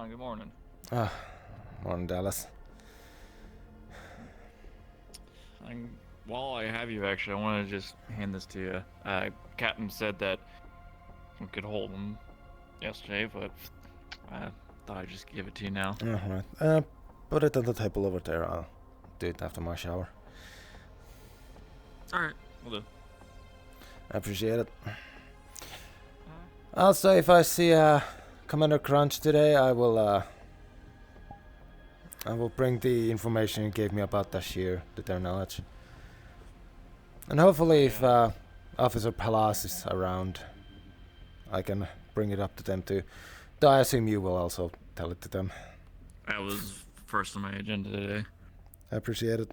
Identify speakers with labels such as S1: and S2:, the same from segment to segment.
S1: Good morning.
S2: Morning, Dallas.
S1: While I have you, actually, I want to just hand this to you. Captain said that we could hold him yesterday, but I thought I'd just give it to you now.
S2: Alright. Put it on the table over there. I'll do it after my shower.
S1: Alright, we'll do.
S2: I appreciate it. Also, if I see Commander Crunch today, I will bring the information you gave me about Tashir to their knowledge. And hopefully if Officer Palas is around, I can bring it up to them too. Though I assume you will also tell it to them.
S1: That was first on my agenda today.
S2: I appreciate it.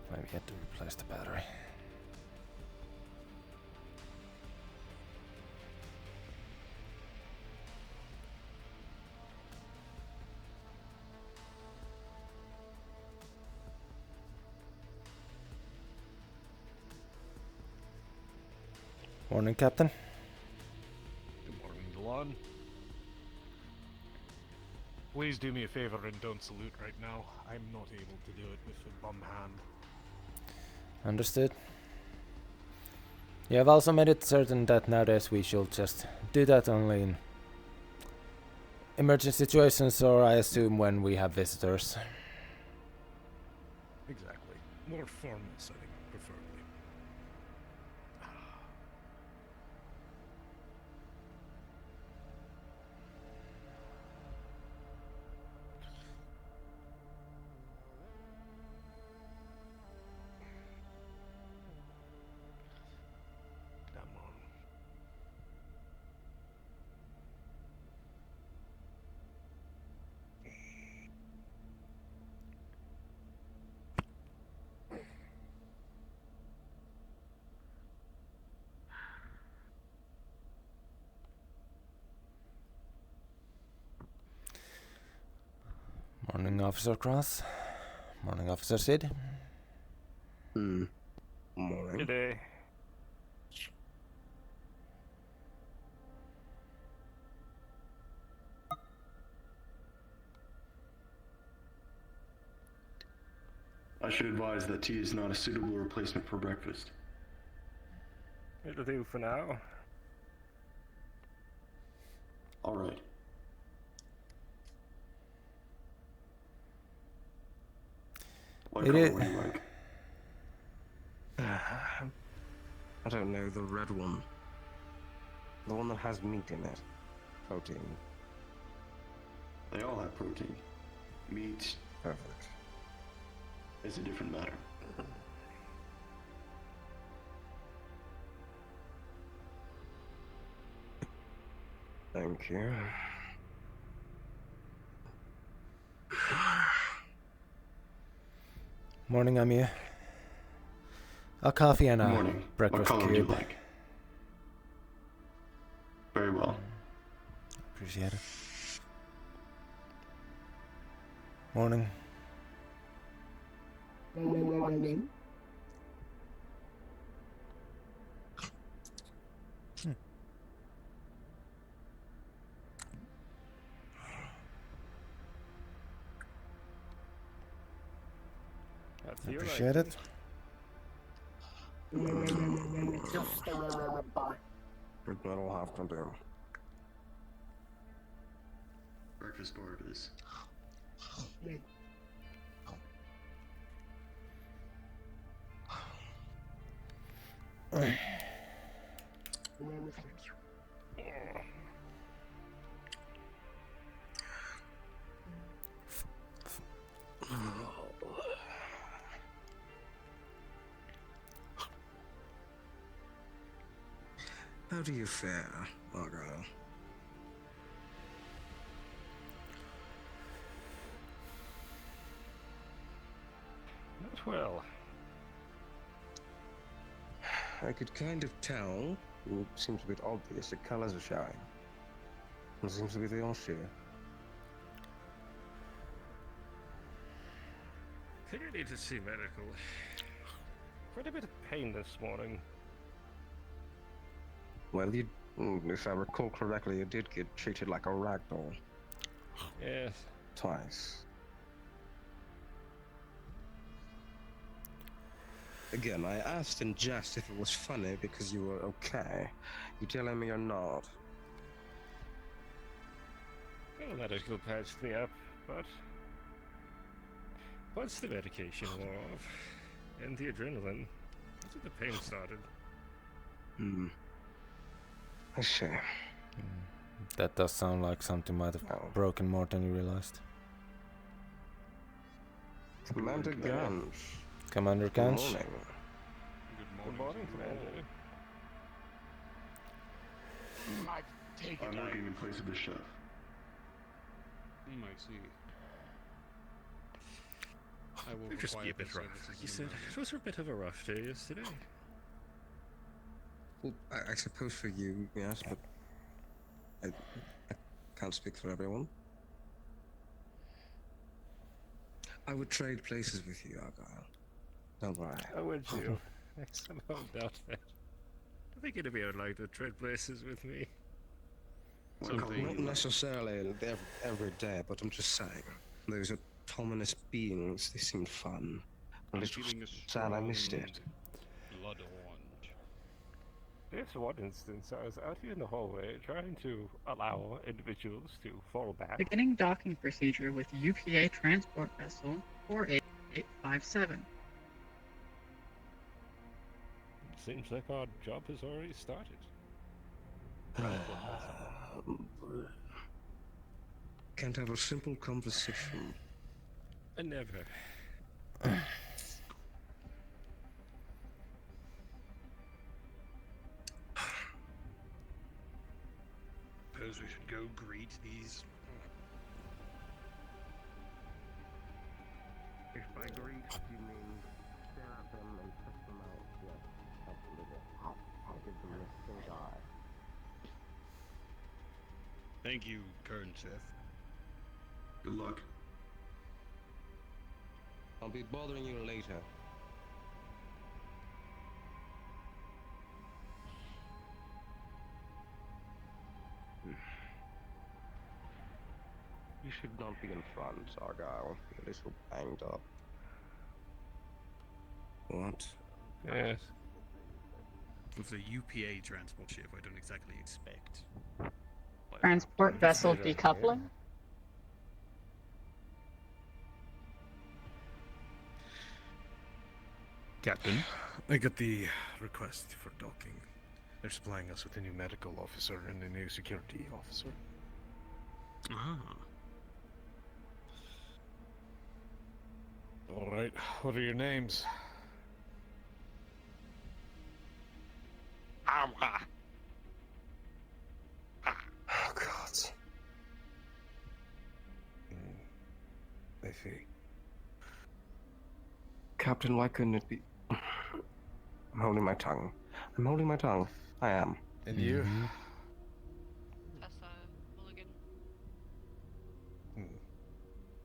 S2: Maybe I had to replace the battery. Morning, Captain.
S3: Good morning, Delon. Please do me a favor and don't salute right now. I'm not able to do it with a bum hand.
S2: Understood. You have also made it certain that nowadays we should just do that only in emergency situations, or I assume when we have visitors.
S3: Exactly. More formal setting, preferably. Come on.
S2: Morning, Officer Cross. Morning, Officer Sid.
S4: Morning.
S3: Today.
S4: I should advise that tea is not a suitable replacement for breakfast.
S5: It'll do for now.
S4: All right. What
S2: It
S4: color
S2: is-
S4: would you like?
S5: I don't know, the red one. The one that has meat in it. Protein.
S4: They all have protein. Meat
S5: Perfect.
S4: is a different matter.
S5: Thank you.
S2: Morning, I'm you. A coffee and a
S4: Morning. What
S2: breakfast
S4: color would you
S2: cube.
S4: like? Very well.
S2: Appreciate it. Morning. Appreciate it.
S5: That'll have to do.
S4: Breakfast orders.
S5: How do you fare, Argyle?
S3: Not well.
S5: I could kind of tell. It seems a bit obvious. The colors are showing. It seems to be the issue.
S3: Think I need to see medical. Quite a bit of pain this morning.
S5: Well, if I recall correctly, you did get treated like a ragdoll.
S3: Yes.
S5: Twice. Again, I asked in jest if it was funny because you were okay. You telling me you're not?
S3: Well, medical patched me up, but once the medication wore off and the adrenaline, that's when the pain started.
S5: I see.
S2: That does sound like something might have broken more than you realized.
S5: Commander Gans.
S2: Commander
S5: Good
S2: Gans?
S5: morning.
S3: Good morning, Commander.
S4: I'm working in place of the chef.
S6: I see. I will
S3: We'll just be a
S6: require
S3: bit
S6: the
S3: rough.
S6: services
S3: You
S6: in
S3: said
S6: the-
S3: it was a bit of a rough day yesterday.
S5: Well, I suppose for you, yes, but I can't speak for everyone. I would trade places with you, Argyle. Don't worry.
S3: How would you? I somehow doubt that. I think it'd be like to trade places with me.
S4: What color would
S5: Not
S4: you like?
S5: necessarily every day, but I'm just saying. Those autonomous beings, they seem fun. A
S6: I'm
S5: little
S6: feeling a
S5: sad I missed it.
S6: strong blood orange.
S3: There's one instance I was out here in the hallway trying to allow individuals to fall back.
S7: Beginning docking procedure with UPA transport vessel 48857.
S3: Seems like our job has already started.
S5: Can't have a simple conversation.
S3: Never.
S6: Suppose we should go greet these.
S5: If by greet you mean stare at them and check them out, yes, absolutely. I'll give them a stink eye.
S6: Thank you, Kern Chef.
S4: Good luck.
S5: I'll be bothering you later. You should not be in front, Argyle. You're a little banged up. What?
S3: Yes.
S6: With the UPA transport ship, I don't exactly expect.
S7: Transport vessel decoupling.
S3: Captain. I got the request for docking. They're supplying us with a new medical officer and a new security officer.
S6: Ah.
S3: Alright, what are your names?
S5: Oh, God.
S3: I see.
S5: Captain, why couldn't it be? I'm holding my tongue. I'm holding my tongue. I am.
S3: And you?
S8: Tessa Mulligan.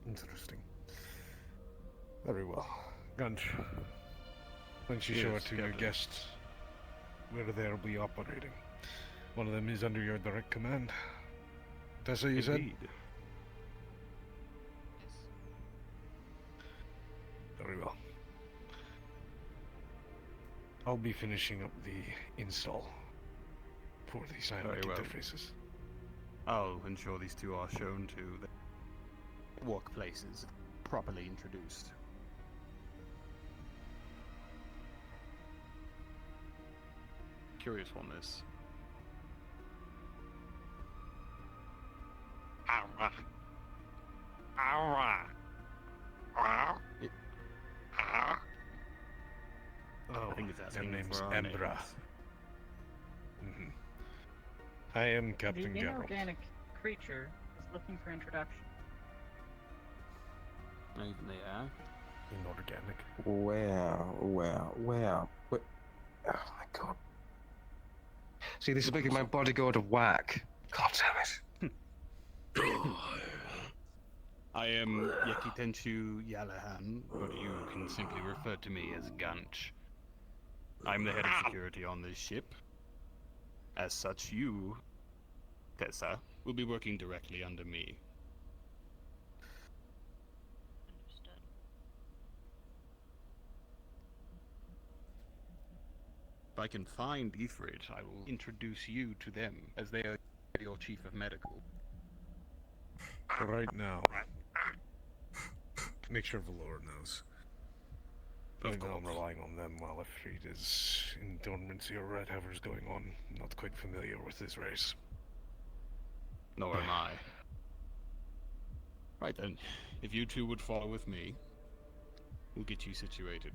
S3: Interesting. Very well. Gunch, why don't you show
S6: Yes,
S3: it to your
S6: Captain.
S3: guests where they'll be operating? One of them is under your direct command. Tessa, you said?
S6: Indeed.
S8: Yes.
S3: Very well. I'll be finishing up the install for the silent
S6: well.
S3: interfaces.
S6: I'll ensure these two are shown to the workplaces properly introduced. Curious on this.
S3: Oh,
S6: I think it's
S3: their
S6: asking
S3: name's
S6: for our
S3: Embra.
S6: names.
S3: I am
S7: The
S3: Captain Geralt.
S7: inorganic creature is looking for introduction.
S6: Even they are.
S3: Inorganic.
S5: Where? Oh my god. See, this is making my body go out of whack. God damn it.
S6: I am Yakitenshu Yalahan, but you can simply refer to me as Gunch. I'm the head of security on this ship. As such, you, Tessa, will be working directly under me.
S8: Understood.
S6: If I can find Ifrit, I will introduce you to them, as they are your chief of medical.
S3: Right now, make sure Valor knows.
S6: Of
S3: Right now I'm
S6: course.
S3: relying on them while Ifrit is in dormancy or whatever's going on. Not quite familiar with his race.
S6: Nor am I. Right then, if you two would follow with me, we'll get you situated.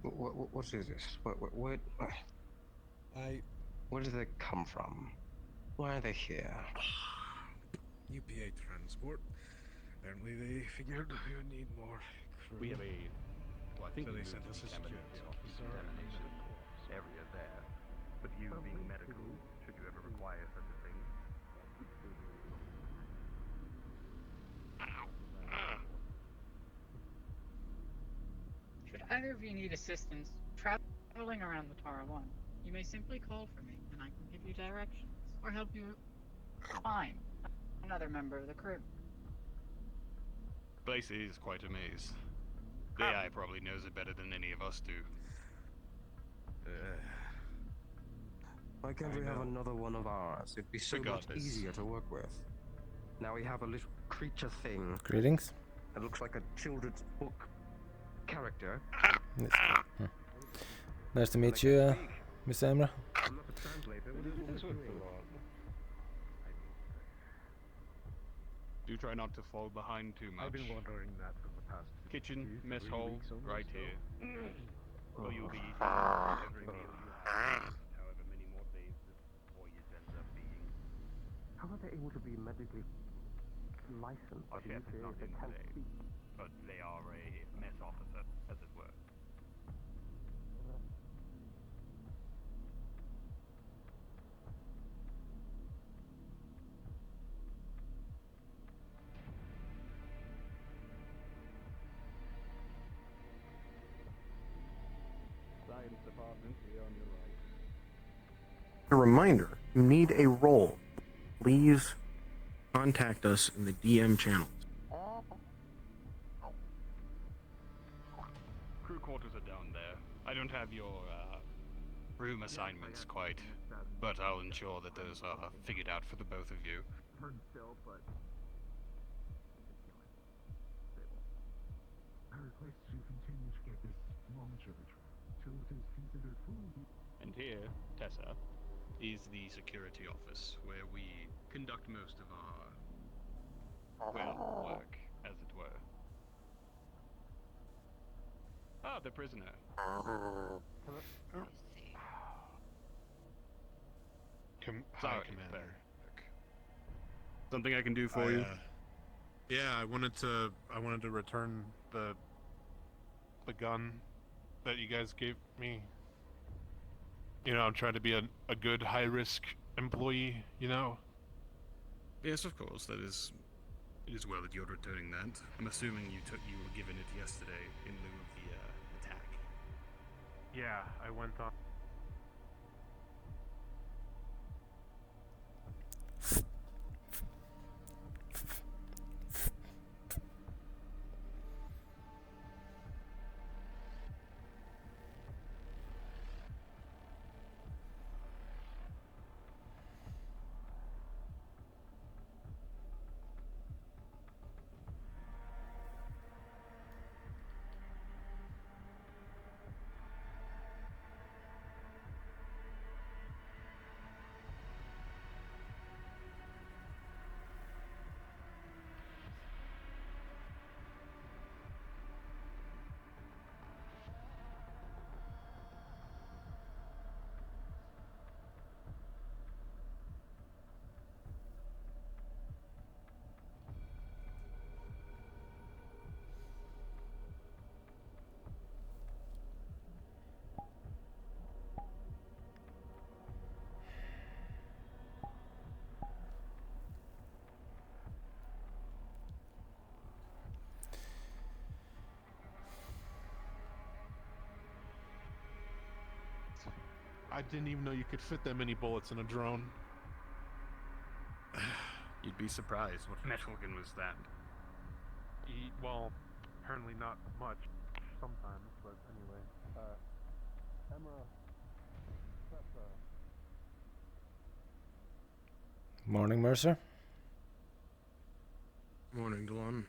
S5: What is this? What? Where did they come from? Why are they here?
S3: UPA transport. Apparently they figured we would need more crew.
S6: We have a, well, I think
S3: So
S6: we
S3: they
S6: moved
S3: sent
S6: the
S3: us a
S6: contamination
S3: security officer.
S6: contamination area there. But you being medical, should you ever require such a thing?
S7: Should either of you need assistance traveling around the Tara 1, you may simply call for me and I can give you directions or help you find another member of the crew.
S6: The place is quite a maze. The AI probably knows it better than any of us do.
S5: Why can't we have another one of ours? It'd be so much
S6: Regardless.
S5: easier to work with. Now we have a little creature thing
S2: Greetings.
S5: that looks like a children's book character.
S2: Yes. Nice to meet you, Miss Emra.
S5: I'm not the translator. What is it doing?
S6: Do try not to fall behind too much.
S3: I've been wondering that for the past
S6: Kitchen, mess hall,
S3: weeks almost,
S6: right
S3: so.
S6: here. Well, you'll be eating every meal you have, however many more days this voyage ends up being.
S5: How are they able to be medically licensed?
S6: Our chef is not in today, but they are a mess officer, as it were. Science department, here on your right.
S9: A reminder, you need a role. Please contact us in the DM channels.
S6: Crew quarters are down there. I don't have your room assignments quite, but I'll ensure that those are figured out for the both of you. And here, Tessa, is the security office where we conduct most of our, well, work, as it were. Ah, the prisoner.
S8: I see.
S3: Hi,
S6: Sorry,
S3: Commander.
S6: sir. Something I can do for you?
S3: Yeah, I wanted to return the gun that you guys gave me. You know, I'm trying to be a good high risk employee, you know?
S6: Yes, of course. It is well that you're returning that. I'm assuming you were given it yesterday in lieu of the attack.
S3: Yeah, I went on. I didn't even know you could fit that many bullets in a drone.
S6: You'd be surprised. What metal gun was that?
S3: Well, apparently not much sometimes, but anyway. Emra, that's
S2: Morning, Mercer.
S9: Morning, Delon.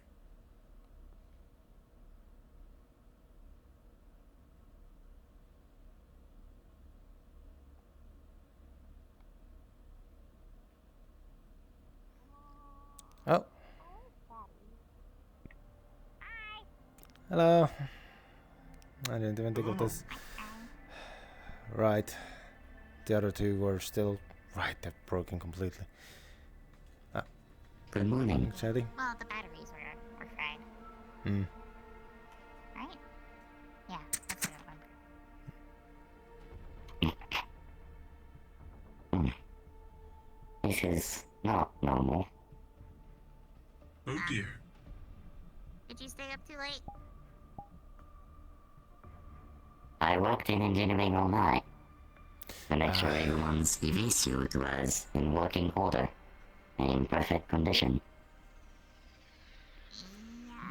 S2: Oh. Hello. I didn't even think of this. Right. The other two were still... Right, they're broken completely.
S10: Good morning.
S2: Chatty.
S10: Well, the batteries were fried.
S2: Hmm.
S10: Right? Yeah, that's what I remember. This is not normal.
S4: Oh dear.
S10: Did you stay up too late?
S4: I worked in engineering all night to make sure everyone's EV suit was in working order and in perfect condition.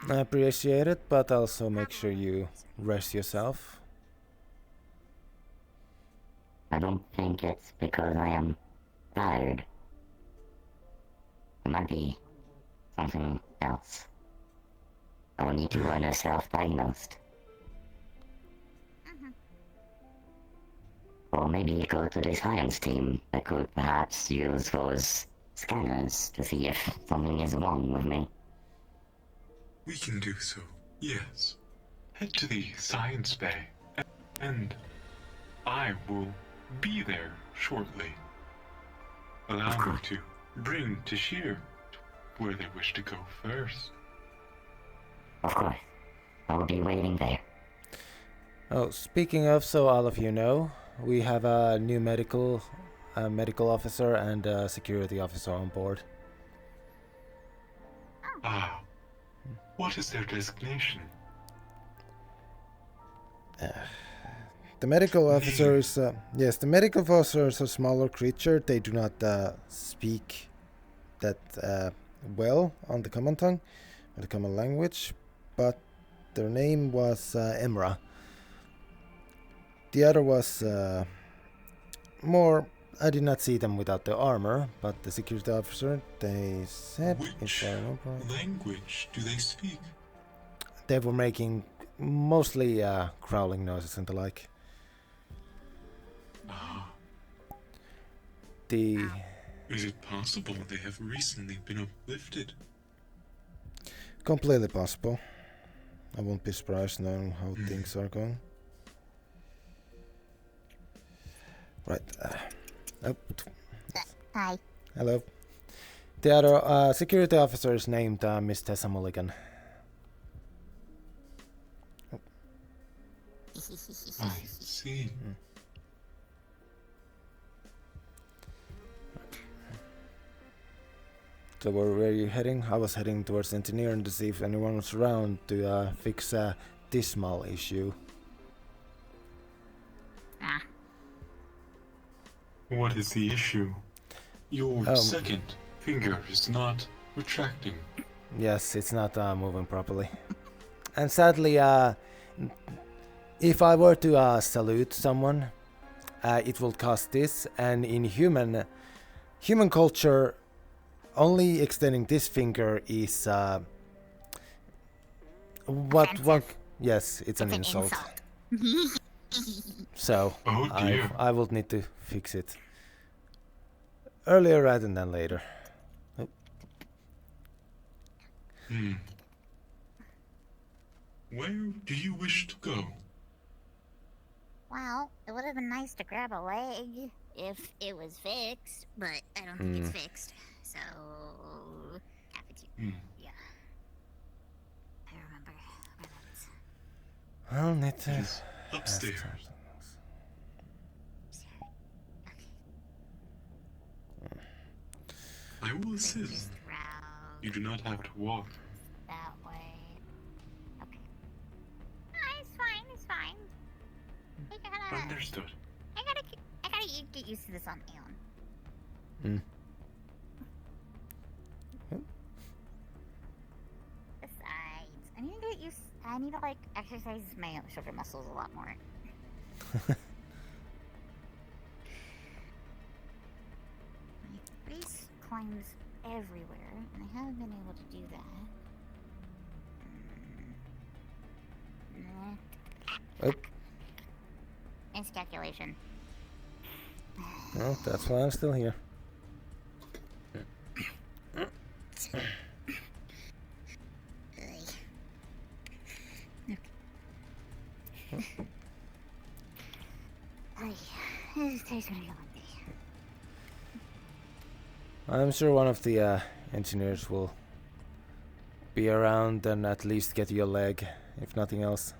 S2: I appreciate it, but also make sure you rest yourself.
S4: I don't think it's because I am tired. It might be something else. I will need to run a self-diagnosed. Or maybe go to the science team that could perhaps use those scanners to see if something is wrong with me.
S11: We can do so, yes. Head to the science bay, and I will be there shortly. Allow me to bring Tashir where they wish to go first.
S4: Of course. I will be waiting there.
S2: Oh, speaking of, so all of you know, we have a new medical officer and a security officer on board.
S11: Ah. What is their designation?
S2: The medical officer is... yes, the medical officer is a smaller creature. They do not speak that well on the common tongue, or the common language, but their name was Emra. The other was more... I did not see them without the armor, but the security officer, they said...
S11: Which language do they speak?
S2: They were making mostly growling noises and the like.
S11: Ah.
S2: The...
S11: Is it possible they have recently been uplifted?
S2: Completely possible. I won't be surprised knowing how things are going. Right.
S12: Hi.
S2: Hello. The other security officer is named Miss Tessa Mulligan.
S11: I see.
S2: So where were you heading? I was heading towards engineering to see if anyone was around to fix a dismal issue.
S12: Ah.
S11: What is the issue? Your second finger is not retracting.
S2: Yes, it's not moving properly. And sadly, if I were to salute someone, it will cost this. And in human culture, only extending this finger is what? Yes, it's an insult. So I will need to fix it earlier rather than later.
S11: Where do you wish to go?
S12: Well, it would have been nice to grab a leg if it was fixed, but I don't think it's fixed. So, cafeteria. Yeah. I remember where that is.
S2: I'll need to.
S11: It's upstairs. I will assist. You do not have to walk.
S12: That way. Okay. It's fine. It's fine.
S11: Understood.
S12: I gotta get used to this on my own. Besides, I need to get used. I need to exercise my shoulder muscles a lot more. My face climbs everywhere, and I haven't been able to do that. Miscalculation.
S2: Well, that's why I'm still here. I'm sure one of the engineers will be around and at least get your leg, if nothing else.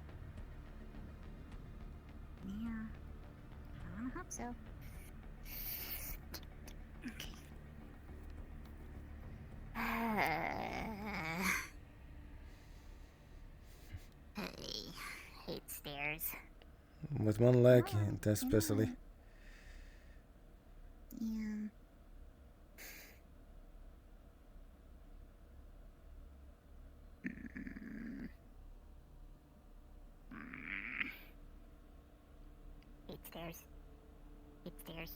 S12: Yeah, I hope so. Okay. I hate stairs.
S2: With one leg, especially.
S12: Yeah. Hate stairs. Hate stairs.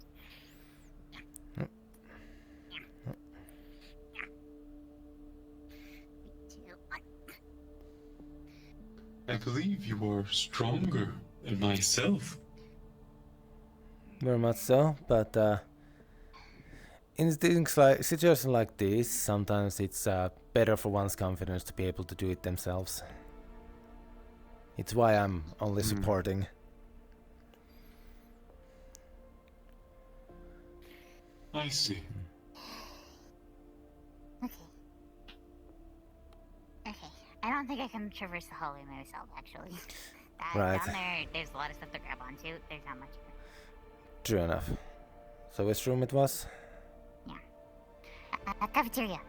S11: I believe you are stronger than myself.
S2: Very much so, but in things like situations like this, sometimes it's better for one's confidence to be able to do it themselves. It's why I'm only supporting.
S11: I see.
S12: Okay, I don't think I can traverse the hallway myself, actually.
S2: Right.
S12: Down there, there's a lot of stuff to grab onto. There's not much.
S2: True enough. So which room it was?
S12: Yeah. Cafeteria.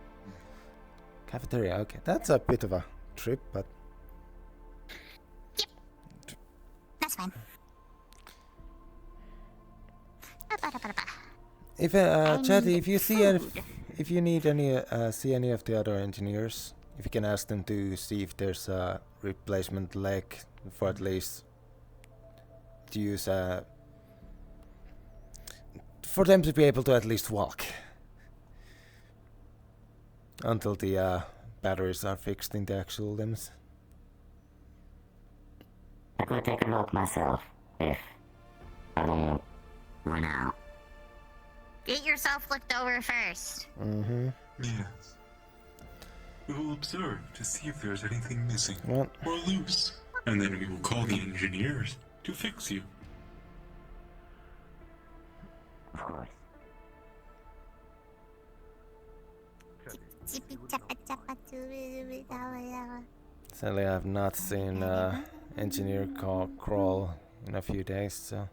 S2: Cafeteria, okay. That's a bit of a trip, but...
S12: Yep. That's fine.
S2: If Chatty, if you see if you need any see any of the other engineers, if you can ask them to see if there's a replacement leg for at least to use for them to be able to at least walk until the batteries are fixed in the actual limbs.
S4: I could take a look myself if I don't run out.
S12: Get yourself looked over first.
S2: Mm-hmm.
S11: Yes. We will observe to see if there's anything missing
S2: What?
S11: or loose, and then we will call the engineers to fix you.
S4: Of course.
S2: Sadly, I have not seen engineer crawl in a few days, so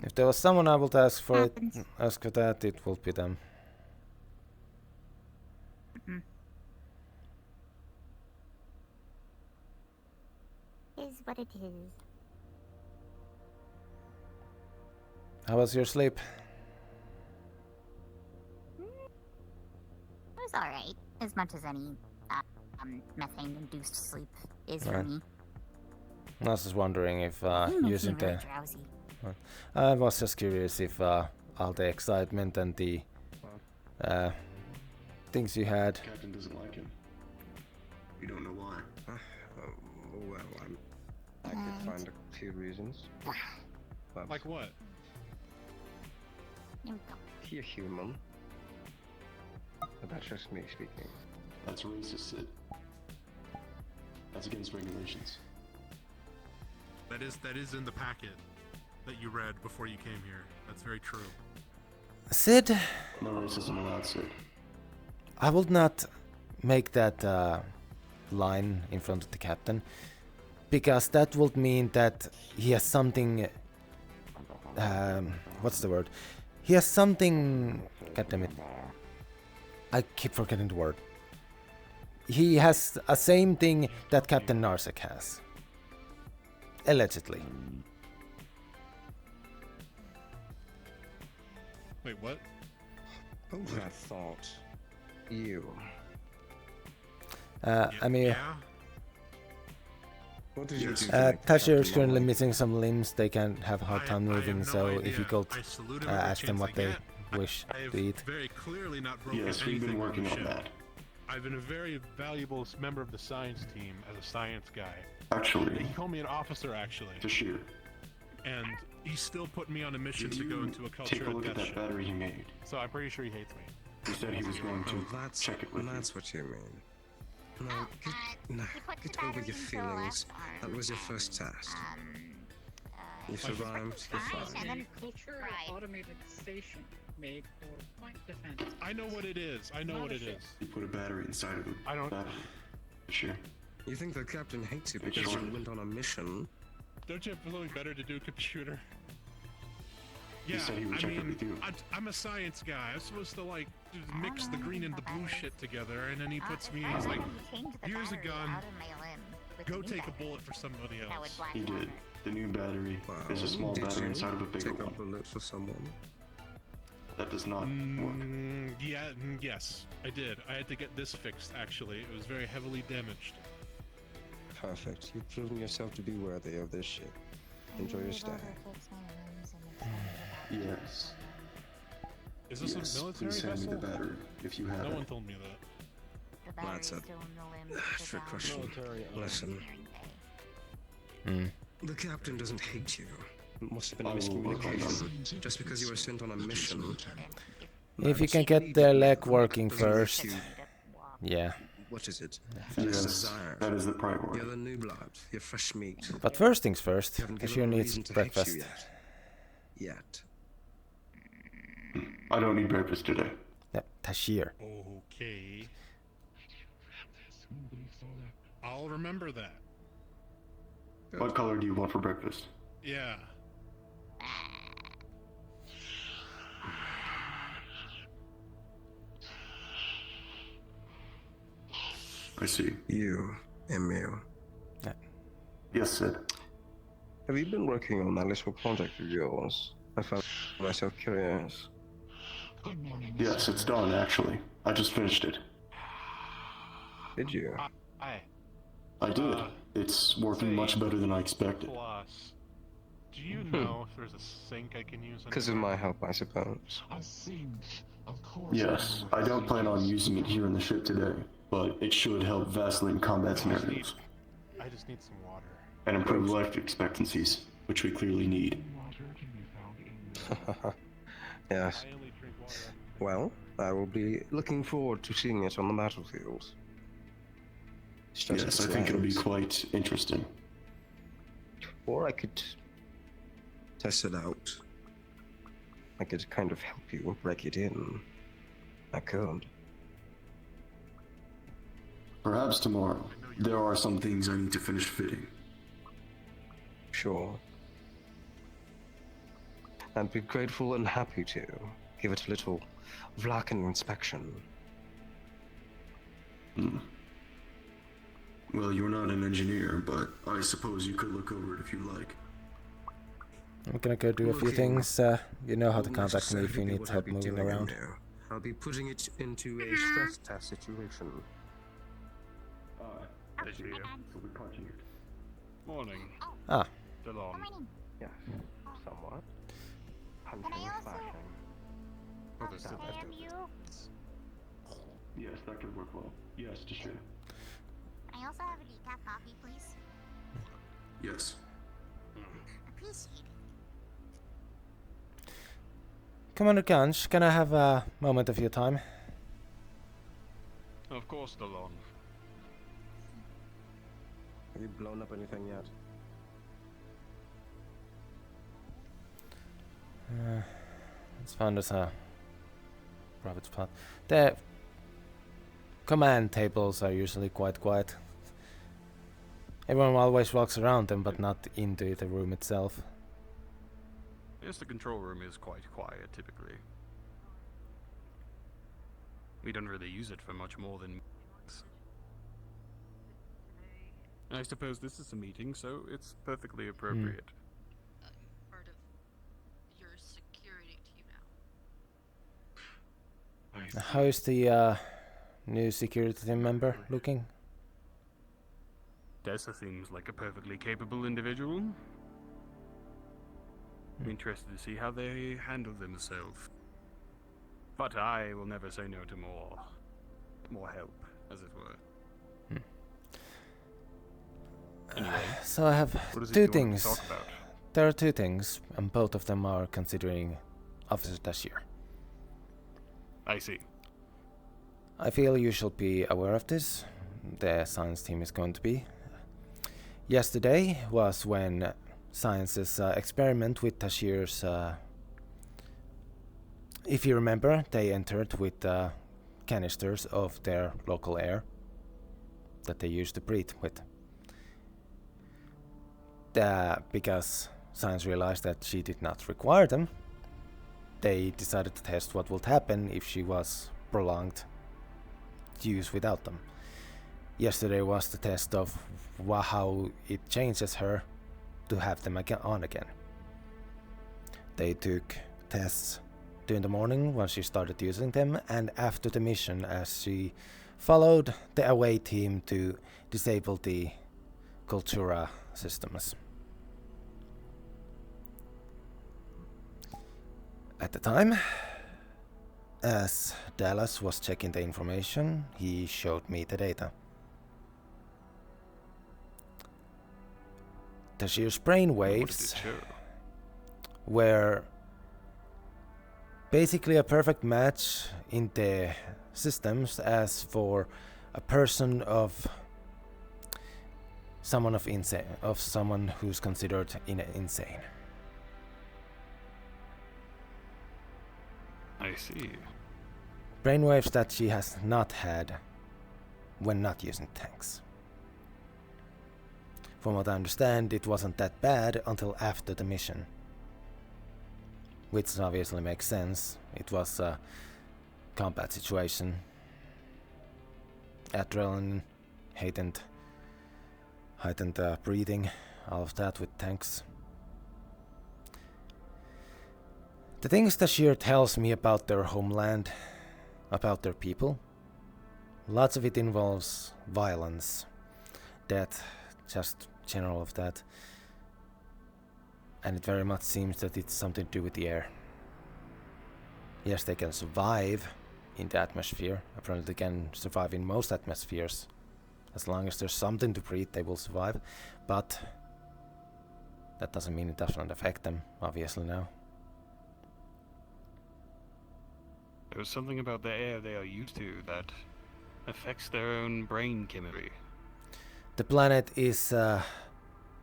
S2: if there was someone I would ask for that, it would be them.
S12: Is what it is.
S2: How was your sleep?
S12: It was alright, as much as any methane-induced sleep is for
S2: Right.
S12: me.
S2: I was just wondering if
S12: You make
S2: using
S12: me very
S2: the...
S12: drowsy.
S2: I was just curious if all the excitement and the things you had...
S13: Captain doesn't like him. We don't know why.
S5: Well, I could find a few reasons. But
S3: Like what?
S12: Here we go.
S5: you're human. But that's just me speaking.
S13: That's racist, Sid. That's against regulations.
S3: That is in the packet that you read before you came here. That's very true.
S2: Sid,
S13: No racism allowed, Sid.
S2: I would not make that line in front of the captain, because that would mean that he has something... what's the word? He has something... God damn it. I keep forgetting the word. He has a same thing that Captain Narsek has. Allegedly.
S3: Wait, what?
S5: Hold that thought. You.
S2: I mean...
S3: Yeah?
S5: What did you do?
S2: Tashir is currently missing some limbs. They can have a hard time
S3: I
S2: moving,
S3: have no
S2: so
S3: idea.
S2: if you go
S3: I salute him every
S2: ask them
S3: chance
S2: what
S3: I
S2: they
S3: get.
S2: wish
S3: I have
S2: to eat.
S3: very clearly not broken
S13: Yes, we've been
S3: anything on
S13: working
S3: the
S13: on
S3: ship.
S13: that.
S3: I've been a very valuable member of the science team as a science guy.
S13: Actually,
S3: He called me an officer, actually.
S13: Tashir,
S3: And he still put me on a mission
S13: did
S3: to go
S13: you
S3: into a culture
S13: take a
S3: of
S13: look at
S3: death
S13: that
S3: ship.
S13: battery he made?
S3: So I'm pretty sure he hates me.
S13: He said he was going to
S5: that's
S13: check it with you.
S5: that's what you mean. No,
S12: Oh,
S5: no,
S12: he put the
S5: get over
S12: battery
S5: your
S12: into the
S5: feelings.
S12: left arm.
S5: That was your first task. You
S12: He
S5: survived, you're
S12: fine,
S5: fine.
S12: and then
S7: Culture
S12: fried.
S7: automated station made for point defense.
S3: I know what it is. I know
S7: Not
S3: what
S7: a
S3: it
S7: ship.
S3: is.
S13: He put a battery inside of the
S3: I don't-
S13: battery. Tashir.
S5: You think the captain hates you
S13: Make
S5: because
S13: sure.
S5: you went on a mission?
S3: Don't you have something better to do, computer? Yeah,
S13: said he would
S3: I
S13: check it
S3: mean,
S13: with you.
S3: I'm a science guy. I'm supposed to like just mix the green and the blue shit together, and then he puts me. He's like, "Here's a gun. Go take a bullet for somebody else."
S13: He did. The new battery is a small
S5: did
S13: battery
S5: you
S13: inside of a bigger
S5: take a
S13: one.
S5: bullet for someone?
S13: That does not work.
S3: Yes, I did. I had to get this fixed. Actually, it was very heavily damaged.
S5: Perfect. You've proven yourself to be worthy of this shit. Enjoy your stay.
S13: Yes.
S3: Is this
S13: Yes,
S3: a military
S13: please hand me
S3: vessel?
S13: the battery if you have
S3: No
S13: it.
S3: one told me that.
S5: That's a trick question. Listen,
S2: Mm.
S5: the captain doesn't hate you. It must have been
S13: I
S5: a
S13: will work on
S5: miscommunication. Just because you were sent on a mission.
S2: If you can get their leg working first. Yeah.
S5: What is it?
S13: Yes,
S5: Desire.
S13: that is the priority.
S5: You're the new blood. You're fresh meat.
S2: But first things first,
S5: You haven't given
S2: Tashir
S5: them a
S2: needs
S5: reason to hate you
S2: breakfast.
S5: Yet.
S13: I don't need breakfast today.
S2: Yep, Tashir.
S3: Okay. I'll remember that.
S13: What color do you want for breakfast?
S3: Yeah.
S13: I see.
S5: You, Emil.
S13: Yes, Sid.
S5: Have you been working on that little project of yours? I found myself curious.
S13: Yes, it's done, actually. I just finished it.
S5: Did you?
S13: I did. It's working much better than I expected.
S3: Plus, do you know if there's a sink I can use?
S5: Because of my help, I suppose.
S13: Yes, I don't plan on using it here in the ship today, but it should help vastly in combat scenarios
S3: I just need some water.
S13: and improve life expectancies, which we clearly need.
S5: Yes.
S3: I only drink water.
S5: Well, I will be looking forward to seeing it on the battlefield. It's just
S13: Yes, I think it'll be quite interesting.
S5: Or I could test it out. I could kind of help you break it in. I could.
S13: Perhaps tomorrow. There are some things I need to finish fitting.
S5: Sure. I'd be grateful and happy to give it a little Vlachen inspection.
S13: Well, you're not an engineer, but I suppose you could look over it if you like.
S2: I'm gonna go do a few things. You know how to contact me if you need help moving around.
S5: I'll be putting it into a stress test situation.
S6: As you. Morning.
S2: Ah.
S6: Delon.
S5: Yes, somewhat. Punching,
S12: Can I also-
S5: slashing.
S6: Oh, there's still
S12: Spam you?
S13: Yes, that could work well. Yes, just sure.
S12: Can I also have a decaf coffee, please?
S13: Yes.
S12: Appreciate it.
S2: Commander Gansh, can I have a moment of your time?
S6: Of course, Delon.
S5: Have you blown up anything yet?
S2: Let's find us a private spot. The command tables are usually quite quiet. Everyone always walks around them, but not into the room itself.
S6: Yes, the control room is quite quiet, typically. We don't really use it for much more than meetings. I suppose this is a meeting, so it's perfectly appropriate.
S8: Part of your security team now.
S2: How is the new security team member looking?
S6: Dessa seems like a perfectly capable individual. I'm interested to see how they handle themselves. But I will never say no to more help, as it were. Anyway,
S2: So I have
S6: what is it
S2: two
S6: you want to
S2: things.
S6: talk about?
S2: There are two things, and both of them are considering Officer Tashir.
S6: I see.
S2: I feel you should be aware of this. The science team is going to be. Yesterday was when Science's experiment with Tashir's... if you remember, they entered with canisters of their local air that they used to breathe with. Because Science realized that she did not require them, they decided to test what would happen if she was prolonged use without them. Yesterday was the test of how it changes her to have them on again. They took tests during the morning when she started using them, and after the mission as she followed the away team to disable the Cultura systems. At the time, as Dallas was checking the information, he showed me the data. Tashir's brain waves were basically a perfect match in the systems as for a person of someone who's considered insane.
S6: I see.
S2: Brainwaves that she has not had when not using tanks. From what I understand, it wasn't that bad until after the mission. Which obviously makes sense. It was a combat situation. Adrenaline, heightened breathing, all of that with tanks. The things Tashir tells me about their homeland, about their people, lots of it involves violence, death, just general of that. And it very much seems that it's something to do with the air. Yes, they can survive in the atmosphere. Apparently they can survive in most atmospheres. As long as there's something to breathe, they will survive. But that doesn't mean it doesn't affect them, obviously now.
S6: There's something about the air they are used to that affects their own brain chemistry.
S2: The planet is a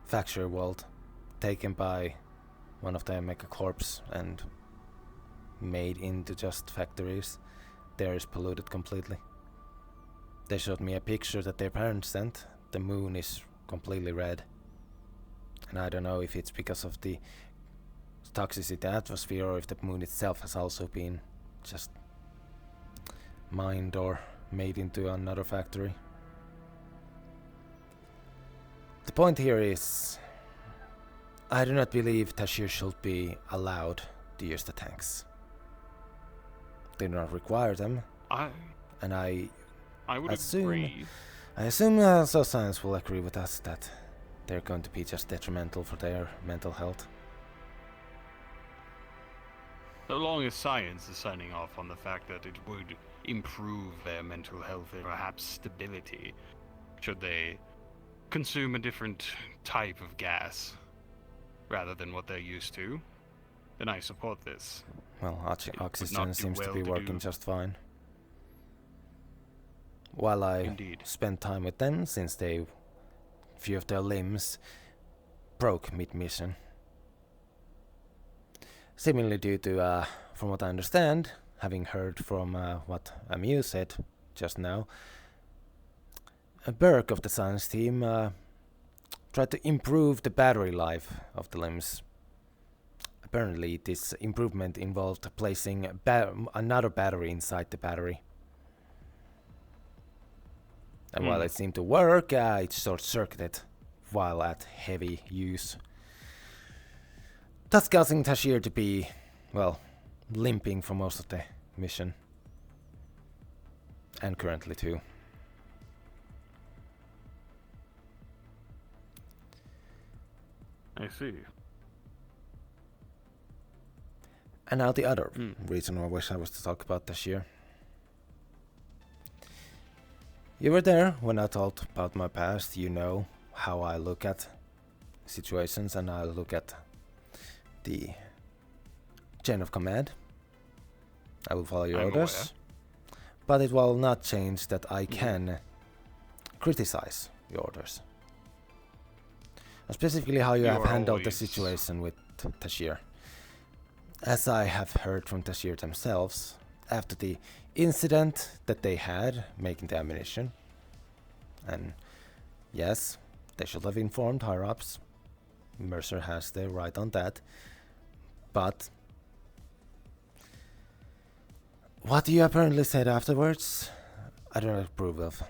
S2: factory world taken by one of the megacorps and made into just factories. The air is polluted completely. They showed me a picture that their parents sent. The moon is completely red. And I don't know if it's because of the toxicity atmosphere or if the moon itself has also been just mined or made into another factory. The point here is, I do not believe Tashir should be allowed to use the tanks. They do not require them, and I
S6: would
S2: assume
S6: agree.
S2: so science will agree with us that they're going to be just detrimental for their mental health.
S6: So long as science is signing off on the fact that it would improve their mental health and perhaps stability, should they consume a different type of gas rather than what they're used to, then I support this.
S2: Well, oxygen
S6: not do
S2: seems to
S6: well
S2: be
S6: to
S2: working
S6: do.
S2: just fine. While I
S6: Indeed.
S2: spent time with them, since few of their limbs broke mid-mission. Seemingly due to, from what I understand, having heard from what Amu said just now, Burke of the science team tried to improve the battery life of the limbs. Apparently, this improvement involved placing another battery inside the battery. And while it seemed to work, it short-circuited while at heavy use, thus causing Tashir to be, well, limping for most of the mission. And currently too.
S6: I see.
S2: And now the other reason I wish I was to talk about Tashir. You were there when I talked about my past. You know how I look at situations and I look at the chain of command. I will follow your orders, but it will not change that I can criticize your orders. Specifically how you have handled the situation with Tashir. As I have heard from Tashir themselves, after the incident that they had making the ammunition, and yes, they should have informed higher-ups. Mercer has the right on that, but what you apparently said afterwards, I do not approve of.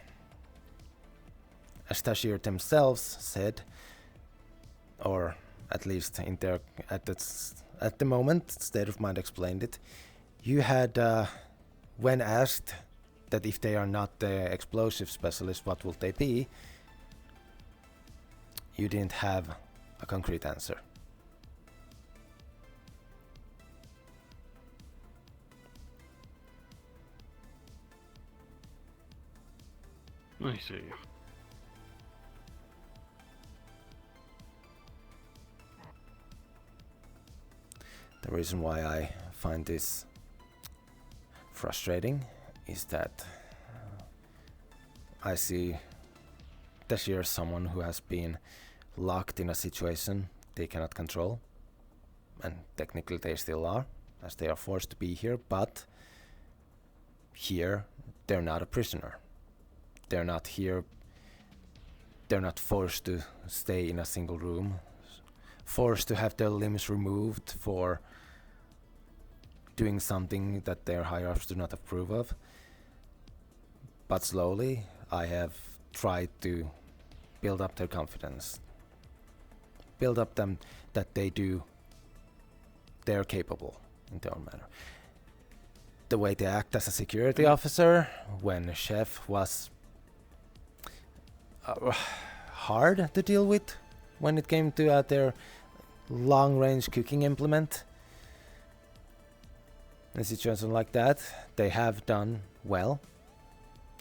S2: As Tashir themselves said, or at least in their at the moment, State of Mind explained it. You had, when asked that if they are not the explosive specialist, what will they be? You didn't have a concrete answer.
S6: I see.
S2: The reason why I find this frustrating is that I see Tashir as someone who has been locked in a situation they cannot control, and technically they still are, as they are forced to be here, but here they're not a prisoner. They're not here, they're not forced to stay in a single room, forced to have their limbs removed for doing something that their higher-ups do not approve of. But slowly, I have tried to build up their confidence. Build up them that they're capable in their own manner. The way they act as a security officer, when Chef was hard to deal with when it came to their long-range cooking implement. In a situation like that, they have done well,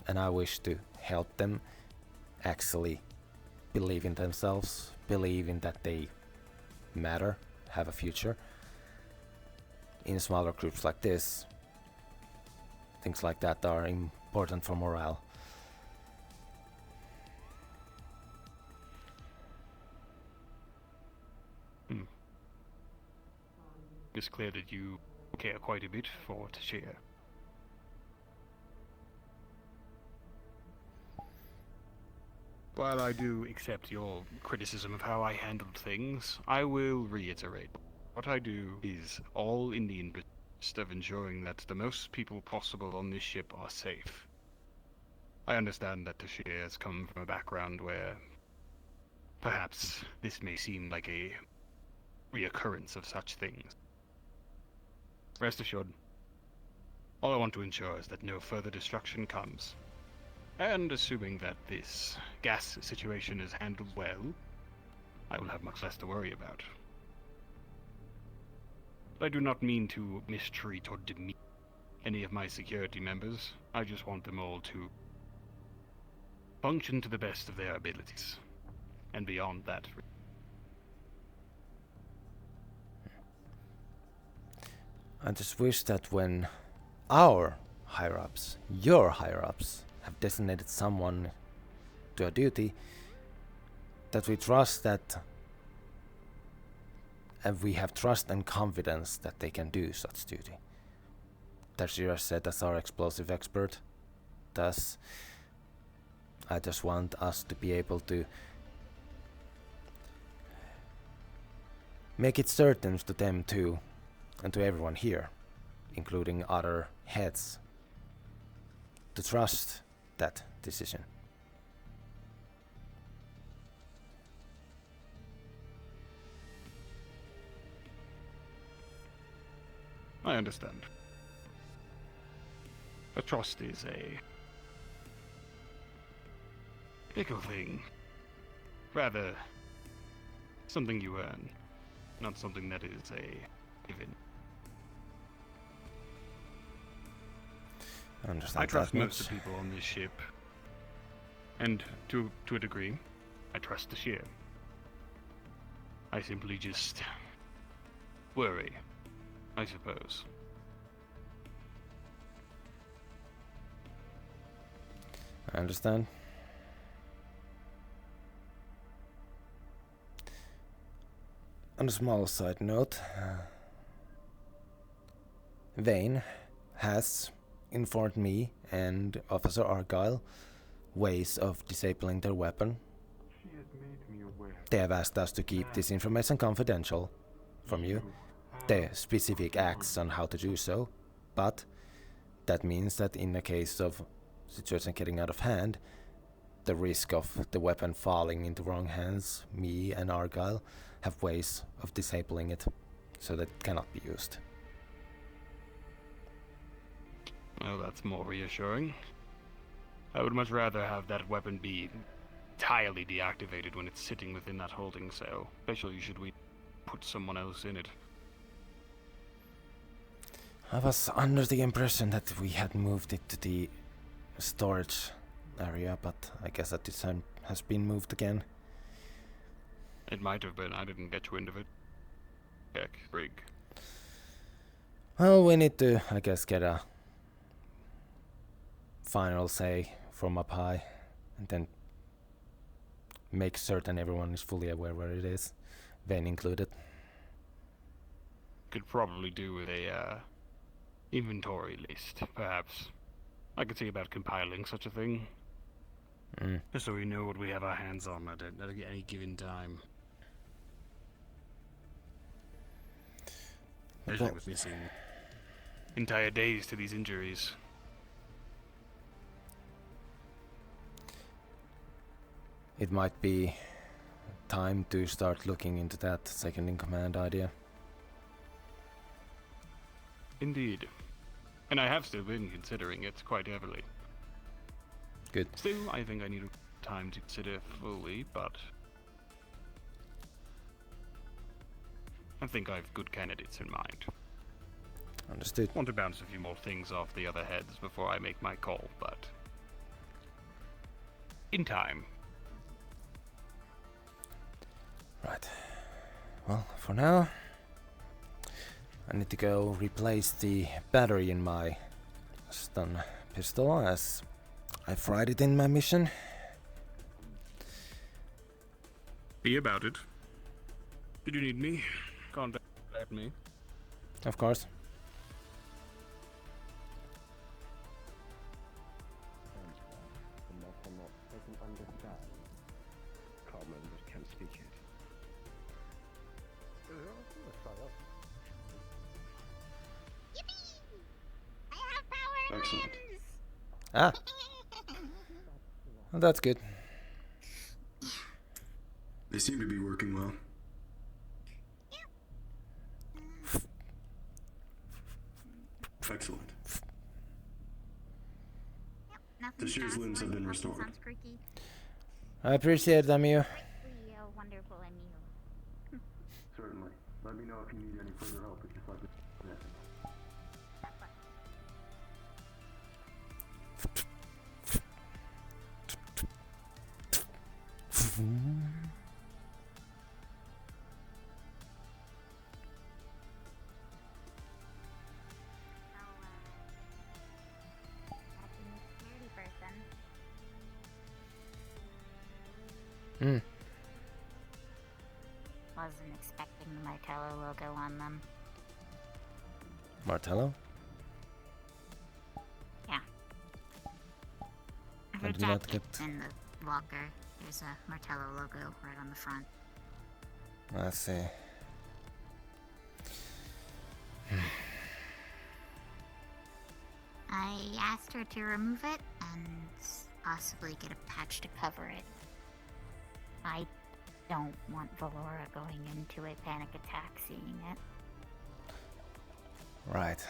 S2: and I wish to help them actually believe in themselves, believe in that they matter, have a future. In smaller groups like this, things like that are important for morale.
S6: It's clear that you care quite a bit for Tashir. While I do accept your criticism of how I handled things, I will reiterate. What I do is all in the interest of ensuring that the most people possible on this ship are safe. I understand that Tashir has come from a background where perhaps this may seem like a reoccurrence of such things. Rest assured, all I want to ensure is that no further destruction comes. And assuming that this gas situation is handled well, I will have much less to worry about. I do not mean to mistreat or demean any of my security members. I just want them all to function to the best of their abilities. And beyond that,
S2: I just wish that when our higher-ups, your higher-ups, have designated someone to a duty, that we trust that, and we have trust and confidence that they can do such duty. Tashira said as our explosive expert. Thus, I just want us to be able to make it certain to them too, and to everyone here, including other heads, to trust that decision.
S6: I understand. But trust is a fickle thing. Rather, something you earn, not something that is a given.
S2: I understand.
S6: I trust
S2: that
S6: most of
S2: much.
S6: the people on this ship. And to a degree, I trust the ship. I simply just worry, I suppose.
S2: I understand. On a small side note, Vane has informed me and Officer Argyle ways of disabling their weapon.
S13: She has made me aware.
S2: They have asked us to keep this information confidential from you, the specific acts on how to do so, but that means that in the case of situation getting out of hand, the risk of the weapon falling into wrong hands, me and Argyle have ways of disabling it so that it cannot be used.
S6: Well, that's more reassuring. I would much rather have that weapon be entirely deactivated when it's sitting within that holding cell, especially should we put someone else in it.
S2: I was under the impression that we had moved it to the storage area, but I guess at this time has been moved again.
S6: It might have been, I didn't get you into it. Heck, rig.
S2: Well, we need to, I guess, get a final say from up high, and then make certain everyone is fully aware where it is, Vane included.
S6: Could probably do with a inventory list, perhaps. I could see about compiling such a thing. Just so we know what we have our hands on at any given time. Especially with missing entire days to these injuries.
S2: It might be time to start looking into that second in command idea.
S6: Indeed. And I have still been considering it quite heavily.
S2: Good.
S6: Still, I think I need time to consider fully, but I think I have good candidates in mind.
S2: Understood.
S6: Want to bounce a few more things off the other heads before I make my call, but in time.
S2: Right. Well, for now, I need to go replace the battery in my stun pistol as I fried it in my mission.
S6: Be about it. Did you need me? Contact me.
S2: Of course.
S13: Excellent.
S2: Ah. Well, that's good.
S13: They seem to be working well. Excellent. The shear's limbs have been restored.
S2: I appreciate them, you.
S12: Wonderful Emil.
S13: Certainly. Let me know if you need any further help with your project.
S2: Hmm.
S12: Wasn't expecting the Martello logo on them.
S2: Martello?
S12: Yeah.
S2: I
S12: Her
S2: do not
S12: jacket
S2: get...
S12: in the locker. There's a Martello logo right on the front.
S2: I see.
S12: I asked her to remove it and possibly get a patch to cover it. I don't want Valora going into a panic attack seeing it.
S2: Right.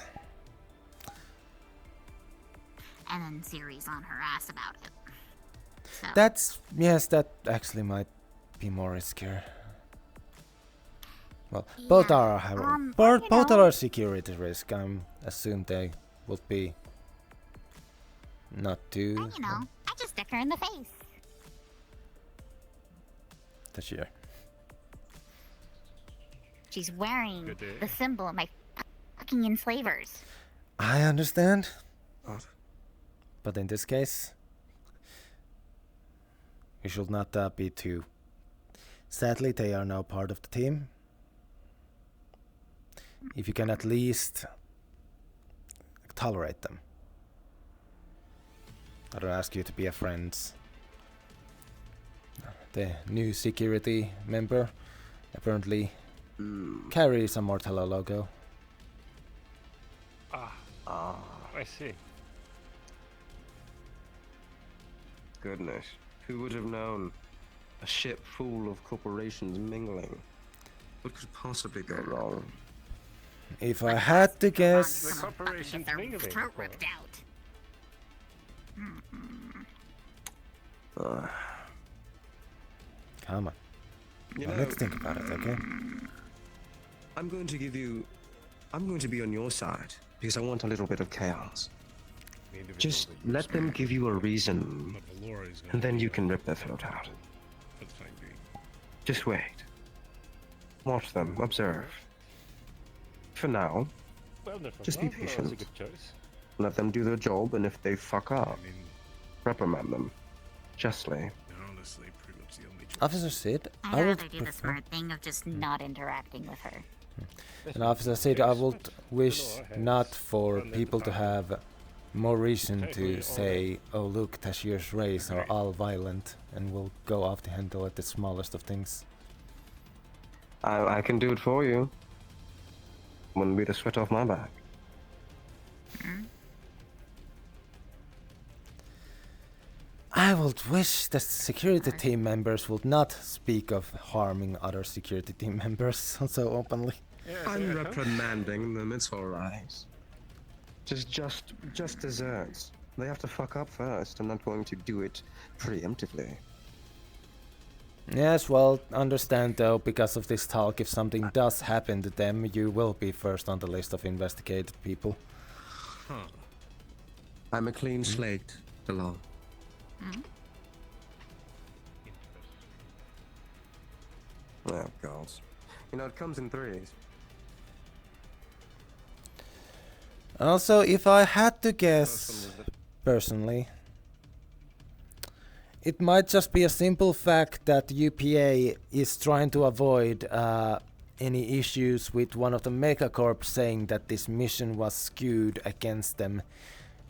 S12: And then Ziri's on her ass about it. So,
S2: That's... Yes, that actually might be more riskier. Well, both
S12: Yeah,
S2: are have
S12: you
S2: both
S12: know.
S2: are security risk. I'm assume they would be not too.
S12: you know, I just stick her in the face.
S2: This year.
S12: She's wearing
S6: Good day.
S12: the symbol of my fucking enslavers.
S2: I understand. But in this case, we should not be too. Sadly, they are now part of the team. If you can at least tolerate them. I don't ask you to be a friend. The new security member apparently carries a Mortello logo.
S14: I see.
S9: Goodness, who would have known? A ship full of corporations mingling. What could possibly go wrong?
S2: If I had to guess,
S14: The corporation's
S12: Get their
S14: mingling.
S12: throat ripped out.
S2: come on.
S9: You
S2: Now
S9: know,
S2: let's think about it, okay?
S9: I'm going to be on your side because I want a little bit of chaos. Just let them give you a reason, and then you can rip their throat out. Just wait. Watch them, observe. For now,
S14: Well, no, for
S9: just
S14: now,
S9: be
S14: That's a
S9: patient.
S14: good choice.
S9: Let them do their job, and if they fuck up, reprimand them. Justly.
S3: Honestly, pretty much the only choice.
S2: Officer Sid,
S12: I'd
S2: I would
S12: rather do the
S2: prefer...
S12: smart thing of just not interacting with her.
S2: And Officer Sid, I would wish not for people to have more reason to say, oh look, Tashir's race are all violent and will go off the handle at the smallest of things.
S9: I can do it for you. Wouldn't be the sweat off my back.
S2: I would wish that security team members would not speak of harming other security team members so openly.
S9: I'm reprimanding them, it's alright. Just desserts. They have to fuck up first. I'm not going to do it preemptively.
S2: Yes, well, understand though, because of this talk, if something does happen to them, you will be first on the list of investigated people.
S9: I'm a clean slate, Delon. Oh, God. You know, it comes in threes.
S2: Also, if I had to guess, personally, it might just be a simple fact that UPA is trying to avoid any issues with one of the megacorps saying that this mission was skewed against them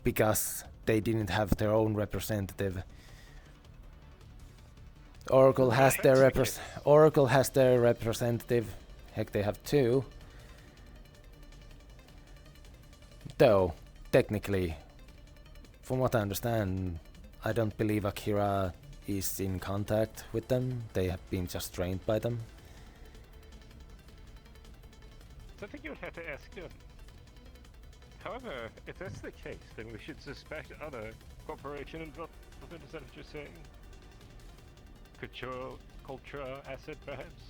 S2: because they didn't have their own representative. Oracle has their representative. Heck, they have two. Though, technically, from what I understand, I don't believe Akira is in contact with them. They have been just trained by them.
S14: So I think you would have to ask him. However, if that's the case, then we should suspect other corporation involvement. Is that what you're saying? Culture asset, perhaps?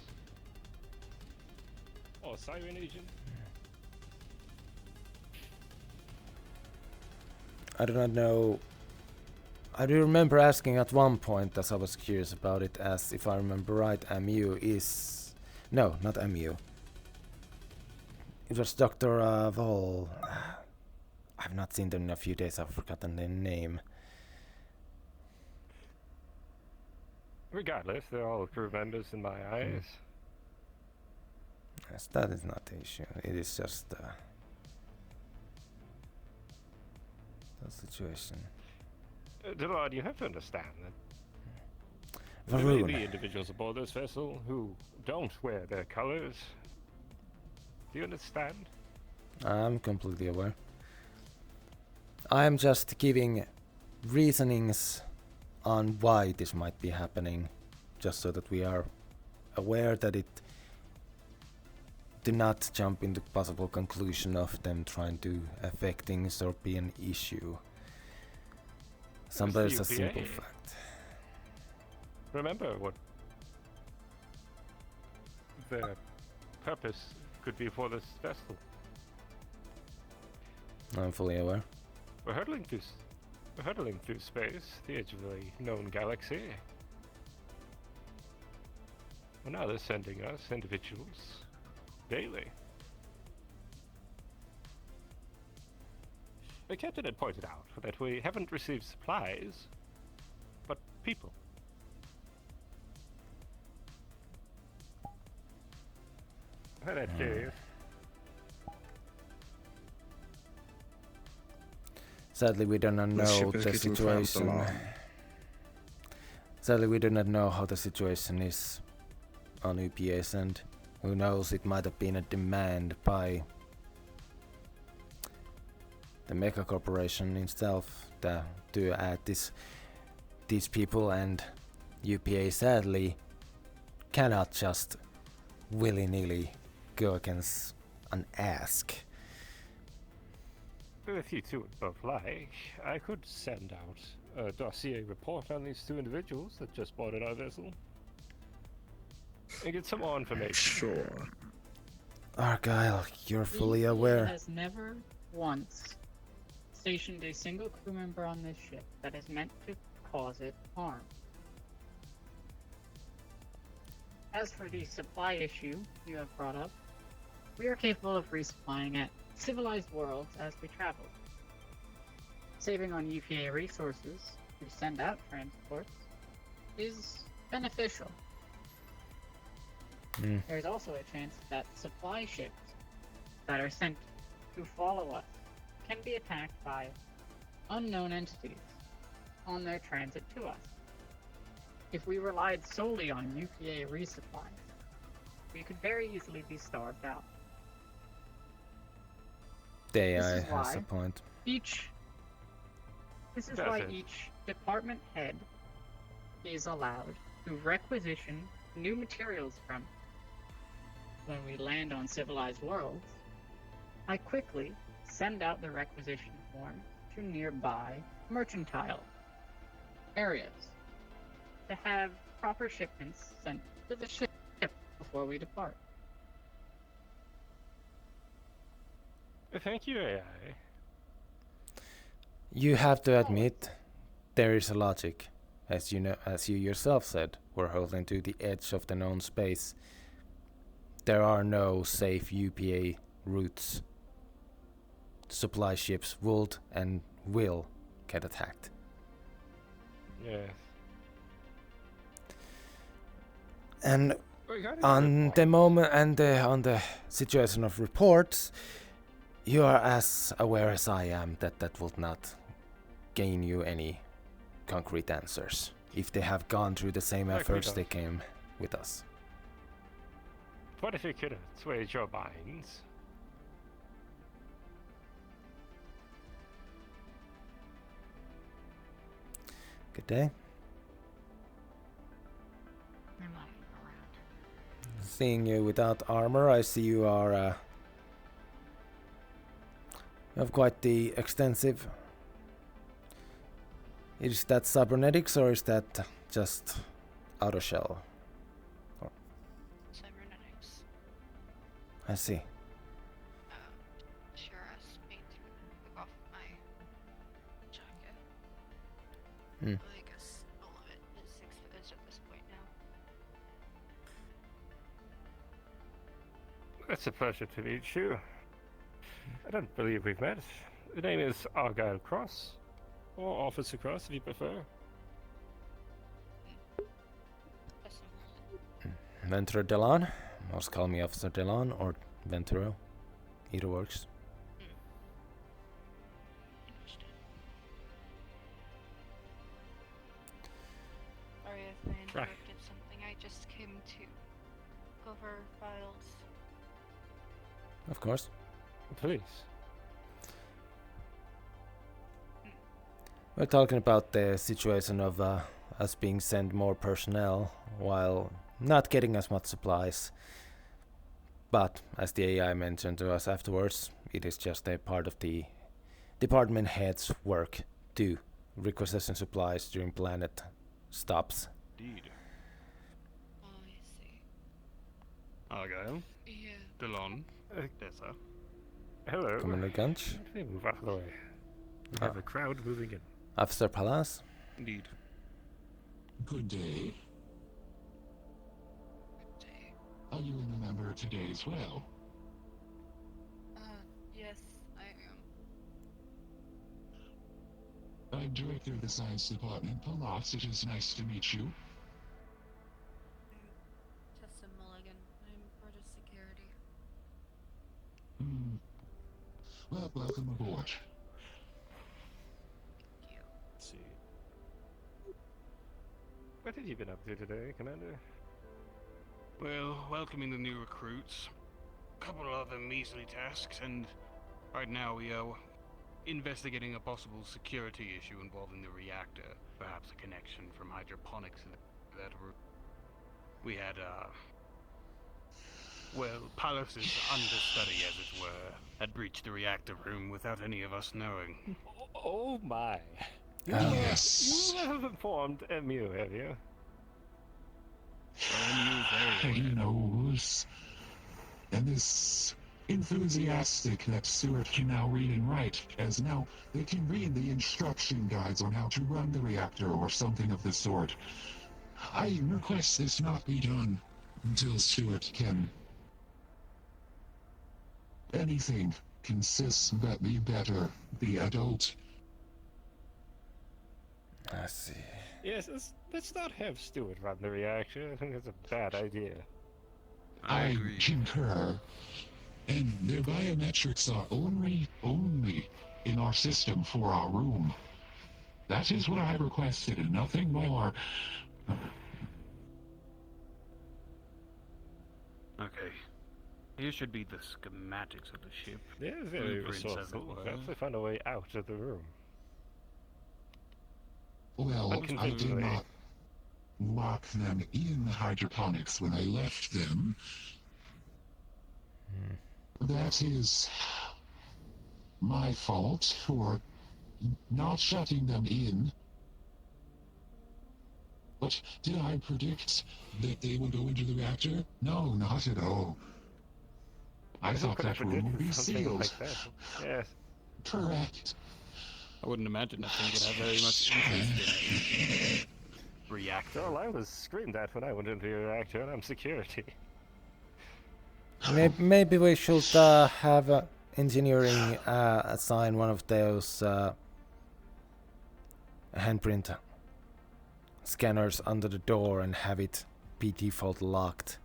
S14: Or siren agent?
S2: I do not know. I do remember asking at one point, as I was curious about it, as if I remember right, MU is... No, not MU. It was Dr. Vol. I've not seen them in a few days, I've forgotten their name.
S14: Regardless, they're all crew members in my eyes.
S2: Yes, that is not the issue. It is just the situation.
S14: Delon, you have to understand that there may be individuals aboard this vessel who don't wear their colors. Do you understand?
S2: I'm completely aware. I am just giving reasonings on why this might be happening, just so that we are aware that it do not jump into possible conclusion of them trying to affect things or be an issue. Sometimes a simple fact.
S14: Remember what their purpose could be for this vessel.
S2: I'm fully aware.
S14: We're hurtling through space, the edge of the known galaxy. Well, now they're sending us individuals daily. The captain had pointed out that we haven't received supplies, but people. I find that curious.
S2: Sadly, we do not know the situation. Sadly, we do not know how the situation is on UPA's end. Who knows, it might have been a demand by the mega corporation itself to add these people, and UPA sadly cannot just willy-nilly go against an ask.
S14: If you two would both like, I could send out a dossier report on these two individuals that just boarded our vessel and get some more information.
S9: Sure.
S2: Argyle, you're fully
S7: EPA
S2: aware.
S7: has never once stationed a single crew member on this ship that is meant to cause it harm. As for the supply issue you have brought up, we are capable of resupplying at civilized worlds as we travel. Saving on UPA resources to send out transports is beneficial. There's also a chance that supply ships that are sent to follow us can be attacked by unknown entities on their transit to us. If we relied solely on UPA resupplies, we could very easily be starved out.
S2: The AI has a point.
S7: This is why each department head is allowed to requisition new materials from us. When we land on civilized worlds, I quickly send out the requisition form to nearby mercantile areas to have proper shipments sent to the ship before we depart.
S14: Thank you, AI.
S2: You have to admit, there is a logic. As you know, as you yourself said, we're holding to the edge of the known space. There are no safe UPA routes. Supply ships would and will get attacked.
S14: Yes.
S2: And on the moment and on the situation of reports, you are as aware as I am that that will not gain you any concrete answers if they have gone through the same efforts they came with us.
S14: What if you could have swayed your minds? 'Cause
S2: Good day.
S12: I'm walking around.
S2: Seeing you without armor, I see you are. You have quite the extensive. Is that cybernetics or is that just auto shell?
S8: Cybernetics.
S2: I see.
S8: Sure asked me to take off my jacket.
S2: Hmm.
S8: I guess all of it is 6 figures at this point now.
S14: It's a pleasure to meet you. I don't believe we've met. The name is Argyle Cross, or Officer Cross if you prefer.
S2: Venturo Delon. Most call me Officer Delon or Venturo. Either works.
S8: Sorry if I interrupted something. I just came to cover files.
S2: Of course.
S14: Please.
S2: We're talking about the situation of us being sent more personnel while not getting as much supplies. But as the AI mentioned to us afterwards, it is just a part of the department head's work to requisition supplies during planet stops.
S6: Indeed.
S8: Oh, I see.
S6: Argyle.
S8: Yeah.
S6: Delon. Dessa.
S14: Hello.
S2: Commander Gunch.
S14: Hey, move out of the way. We have a crowd moving in.
S2: Officer Palas.
S6: Indeed.
S15: Good day. Are you in the member today as well?
S8: Yes, I am.
S15: I'm Director of the Science Department, Palas. It is nice to meet you.
S8: Tessa Mulligan. I'm part of security.
S15: Well, welcome aboard.
S8: Thank you.
S14: Let's see. What have you been up to today, Commander?
S6: Well, welcoming the new recruits. A couple of other measly tasks, and right now we are investigating a possible security issue involving the reactor. Perhaps a connection from hydroponics in that room. We had, well, Palace's understudy, as it were, had breached the reactor room without any of us knowing.
S14: Oh my.
S15: Yes.
S14: You have informed MU, have you?
S15: He knows. And this enthusiastic that Stewart can now read and write, as now they can read the instruction guides on how to run the reactor or something of the sort. I request this not be done until Stewart can. Anything consists but be better, the adult.
S2: I see.
S14: Yes, let's not have Stewart run the reactor. I think that's a bad idea.
S15: I concur. And their biometrics are only in our system for our room. That is what I requested and nothing more.
S6: Okay. Here should be the schematics of the ship.
S14: They're very
S6: Blueprints, as it
S14: resourceful.
S6: were.
S14: Perhaps they found a way out of the room.
S15: Well, I did not lock them in the hydroponics when I left them. That is my fault for not shutting them in. But did I predict that they would go into the reactor? No, not at all. I thought that room would be sealed.
S14: Like that. Yes.
S15: Correct.
S6: I wouldn't imagine that thing would have very much interest in a reactor.
S14: Well, I was screamed at when I went into the reactor, and I'm security.
S2: Maybe we should have engineering assign one of those handprint scanners under the door and have it be default locked.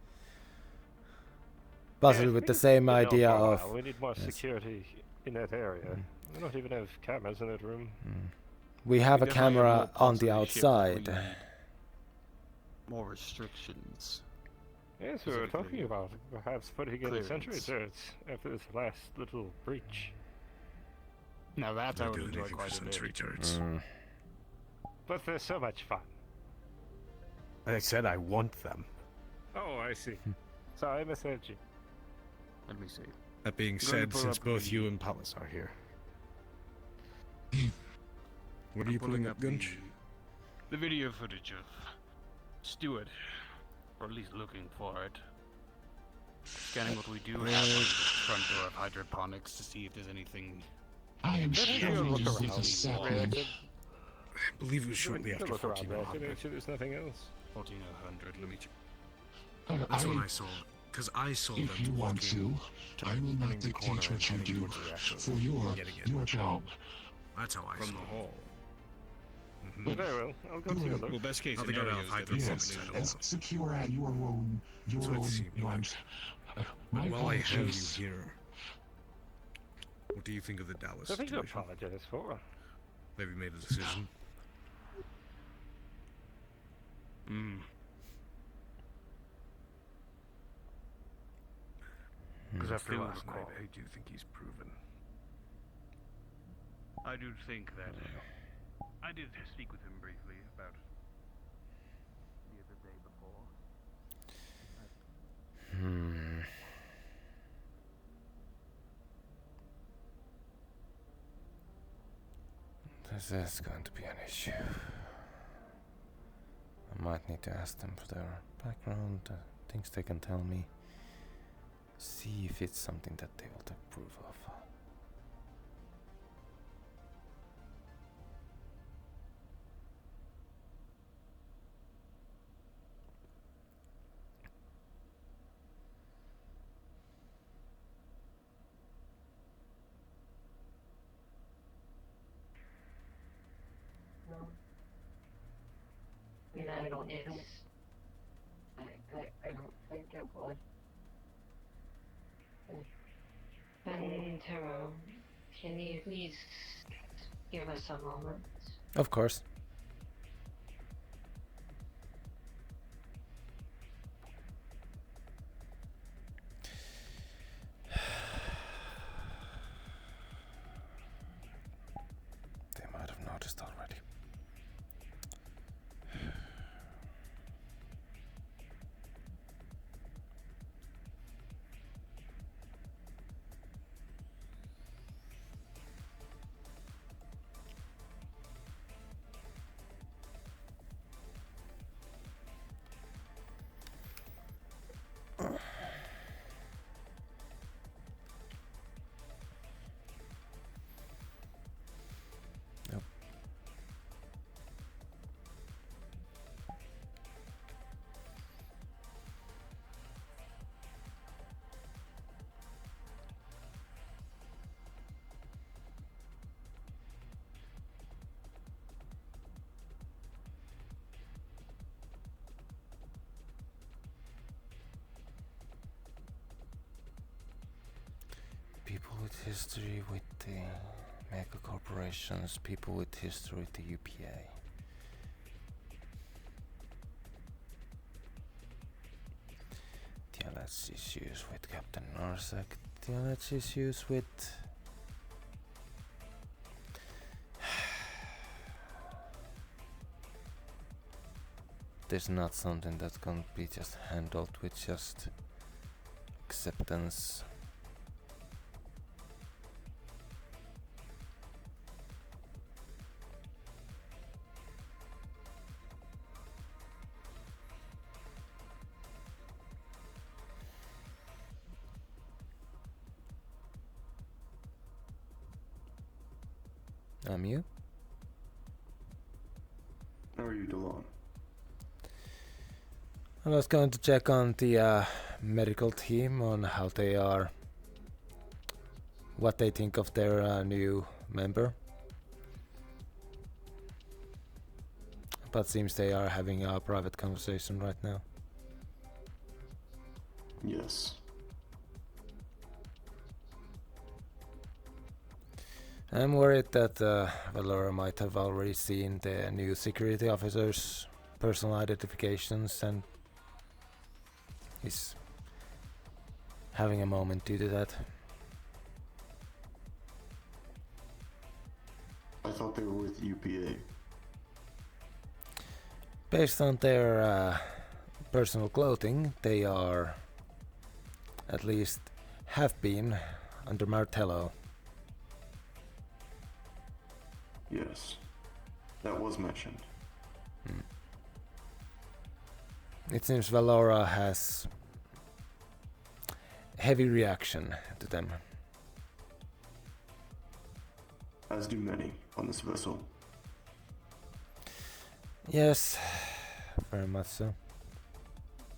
S2: Possibly with the same idea of.
S14: We need more security in that area. We don't even have cameras in that room.
S2: We have a camera on the outside.
S6: More restrictions.
S14: Yes, we were talking about perhaps putting in sentry turrets after this last little breach.
S6: Now that I would enjoy quite a bit.
S14: but they're so much fun.
S6: I said I want them.
S14: Oh, I see. So I misheard you.
S6: Let me see.
S16: That being
S6: I'm going to
S16: said,
S6: pull
S16: since
S6: up
S16: both
S6: the-
S16: you and Pallas are here. What are you pulling up, Gunch?
S6: The video footage of Stewart, or at least looking for it. Scanning what we do have on the front door of hydroponics to see if there's anything.
S15: I am struggling with the
S14: Reacted.
S15: sapling.
S16: I believe it was shortly after
S14: Look around there to
S16: 1400.
S14: make sure there's nothing else.
S6: 1400, let me check.
S16: That's when I saw it. Because I saw them
S15: If you want to, I will not dictate what you do for your job.
S16: That's how I
S14: From
S16: saw
S14: the
S16: it.
S14: hall. Very well, I'll go take a look.
S16: Well, best case
S14: How they got
S16: scenario
S14: out
S16: is
S14: of
S16: that it's
S15: Yes,
S16: something
S15: and secure at your own
S16: That's what it seemed like.
S15: lines. My
S16: But while I have you
S15: apologies.
S16: here, what do you think of the Dallas
S14: Nothing to
S16: situation?
S14: apologize for.
S16: Have you made a decision? Because after
S6: Still
S16: last night,
S6: recall.
S16: I do think he's proven.
S6: I do think that I did speak with him briefly about the other day before.
S2: This is going to be an issue. I might need to ask them for their background, things they can tell me. See if it's something that they will approve of.
S5: I don't think it would. Venturo, can you please give us a moment?
S2: Of course. They might have noticed already. Yep. People with history with the mega corporations, people with history with the UPA. DLH issues with Captain Narsak, DLH issues with... This is not something that's gonna be just handled with just acceptance. I'm you?
S13: How are you, Delon?
S2: I was going to check on the medical team on how they are, what they think of their new member. But seems they are having a private conversation right now.
S13: Yes.
S2: I'm worried that Valora might have already seen the new security officer's personal identifications and is having a moment due to that.
S13: I thought they were with UPA.
S2: Based on their personal clothing, they are, at least have been, under Martello.
S13: Yes, that was mentioned.
S2: It seems Valora has heavy reaction to them.
S13: As do many on this vessel.
S2: Yes, very much so.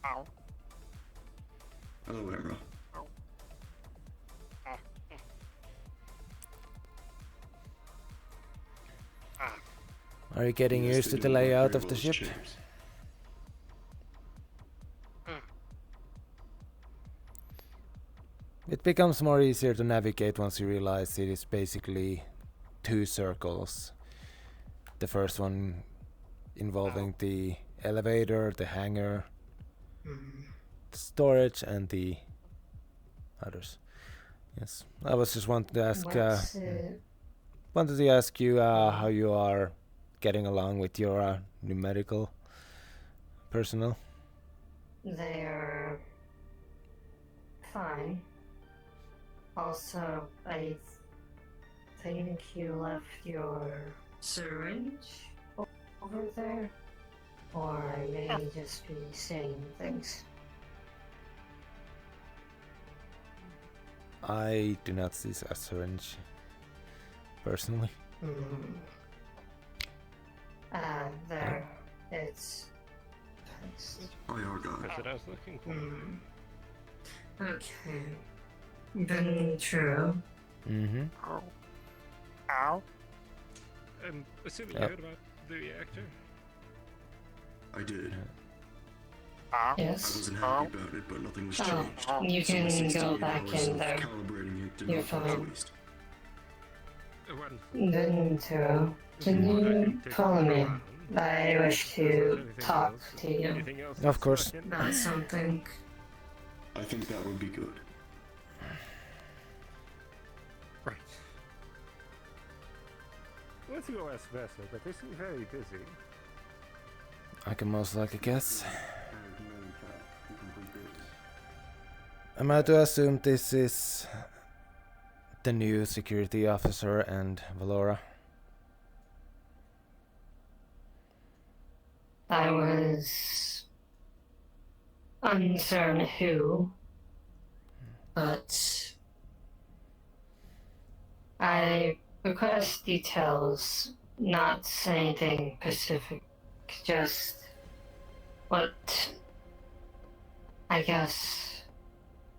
S14: Ow.
S13: Hello, Emra.
S2: Are you getting used to the layout of the ship? It becomes more easier to navigate once you realize it is basically 2 circles. The first one involving the elevator, the hangar, the storage, and the others. Yes, I was just wanted to ask. Wanted to ask you how you are getting along with your new medical personnel.
S17: They're fine. Also, I think you left your syringe over there, or I may just be saying things.
S2: I do not see a syringe, personally.
S17: There. It's...
S14: That's what I was looking for.
S17: Okay. Venturo.
S2: Mm-hmm.
S14: Ow. Ow. Assuming you heard about the reactor?
S13: I did.
S17: Yes.
S13: I wasn't happy about it, but nothing was changed.
S17: You
S13: So my
S17: can
S13: 68
S17: go back
S13: hours
S17: in
S13: of
S17: there.
S13: calibrating it did
S17: You're
S13: not go to
S17: fine.
S13: waste.
S17: Venturo, can you follow me? I wish to talk to you.
S2: Of course.
S17: About something.
S13: I think that would be good.
S14: Right. What's your last vessel? But they seem very busy.
S2: I can most likely guess. Am I to assume this is the new security officer and Valora?
S17: I was uncertain who, but I request details, not anything specific, just what, I guess,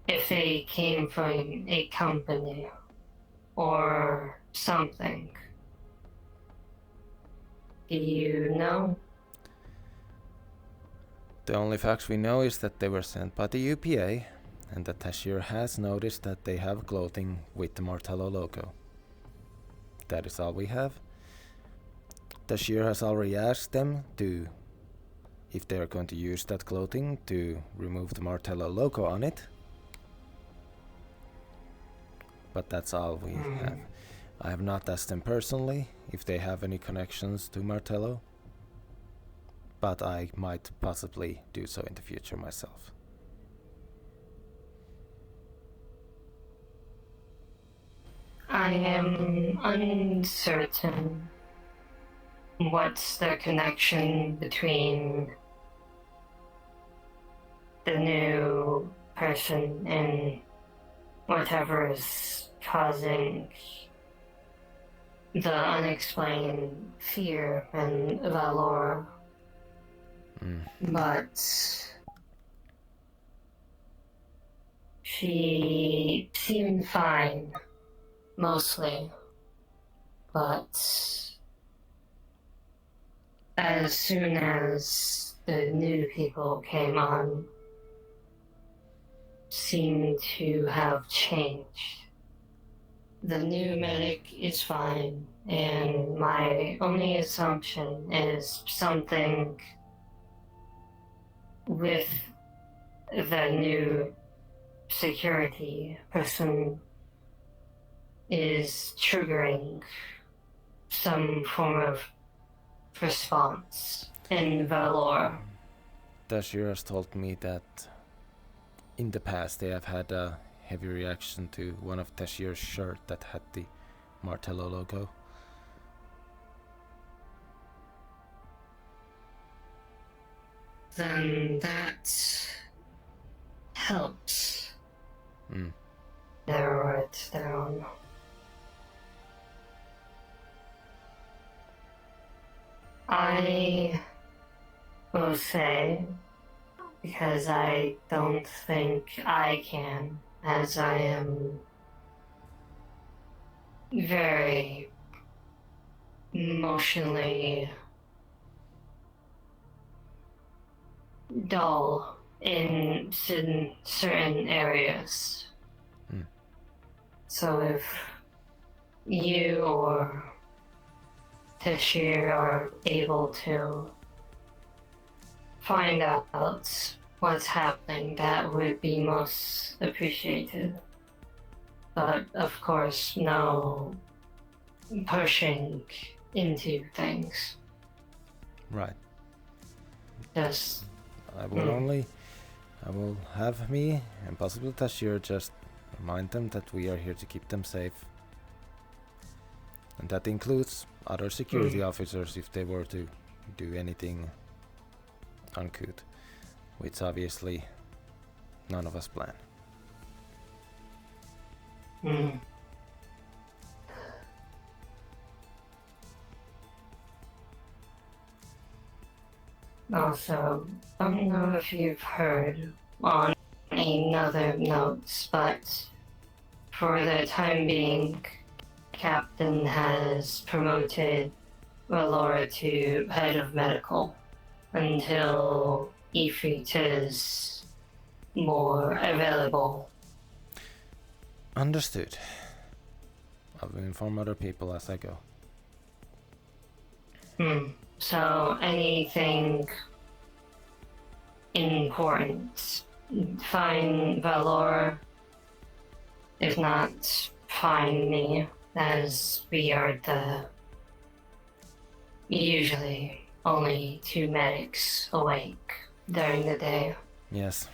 S17: if they came from a company or something. Do you know?
S2: The only facts we know is that they were sent by the UPA, and that Tashir has noticed that they have clothing with the Martello logo. That is all we have. Tashir has already asked them to, if they are going to use that clothing, to remove the Martello logo on it. But that's all we have. I have not asked them personally if they have any connections to Martello, but I might possibly do so in the future myself.
S17: I am uncertain what's the connection between the new person and whatever is causing the unexplained fear in Valora. But she seemed fine, mostly. But as soon as the new people came on, seemed to have changed. The new medic is fine, and my only assumption is something with the new security person is triggering some form of response. in Valor.
S2: Tashir has told me that in the past they have had a heavy reaction to one of Tashir's shirt that had the Martello logo.
S17: Then that helps. They're right down. I will say, because I don't think I can, as I am very emotionally dull in certain areas. So if you or Tashir are able to find out what's happening, that would be most appreciated. But of course, no pushing into things.
S2: Right.
S17: Just
S2: I will have me and possibly Tashir just remind them that we are here to keep them safe. And that includes other security officers if they were to do anything uncouth, which obviously none of us plan.
S17: Also, I don't know if you've heard on another note, but for the time being, Captain has promoted Valora to head of medical until Ifrit is more available.
S2: Understood. I will inform other people as I go.
S17: So anything important, find Valor. If not, find me, as we are the usually only 2 medics awake during the day.
S2: Yes.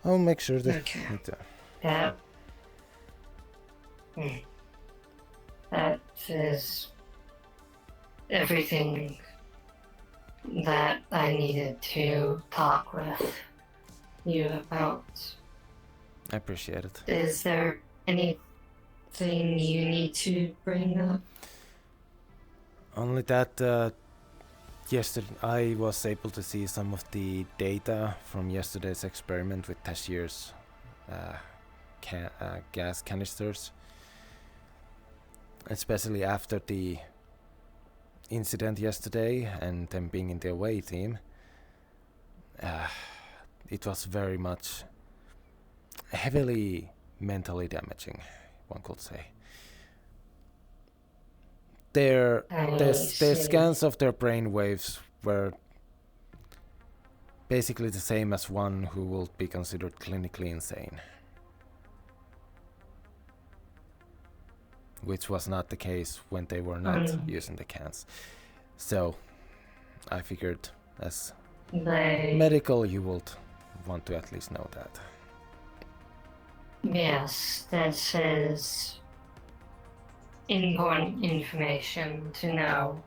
S2: I'll make sure that...
S17: Okay. That is everything that I needed to talk with you about.
S2: I appreciate it.
S17: Is there anything you need to bring up?
S2: Only that yesterday I was able to see some of the data from yesterday's experiment with Tashir's gas canisters. Especially after the incident yesterday and them being in the away team. It was very much heavily mentally damaging, one could say. Their scans of their brain waves were basically the same as one who will be considered clinically insane. Which was not the case when they were not using the cans. So, I figured as medical you would want to at least know that.
S17: Yes, this is important information to know,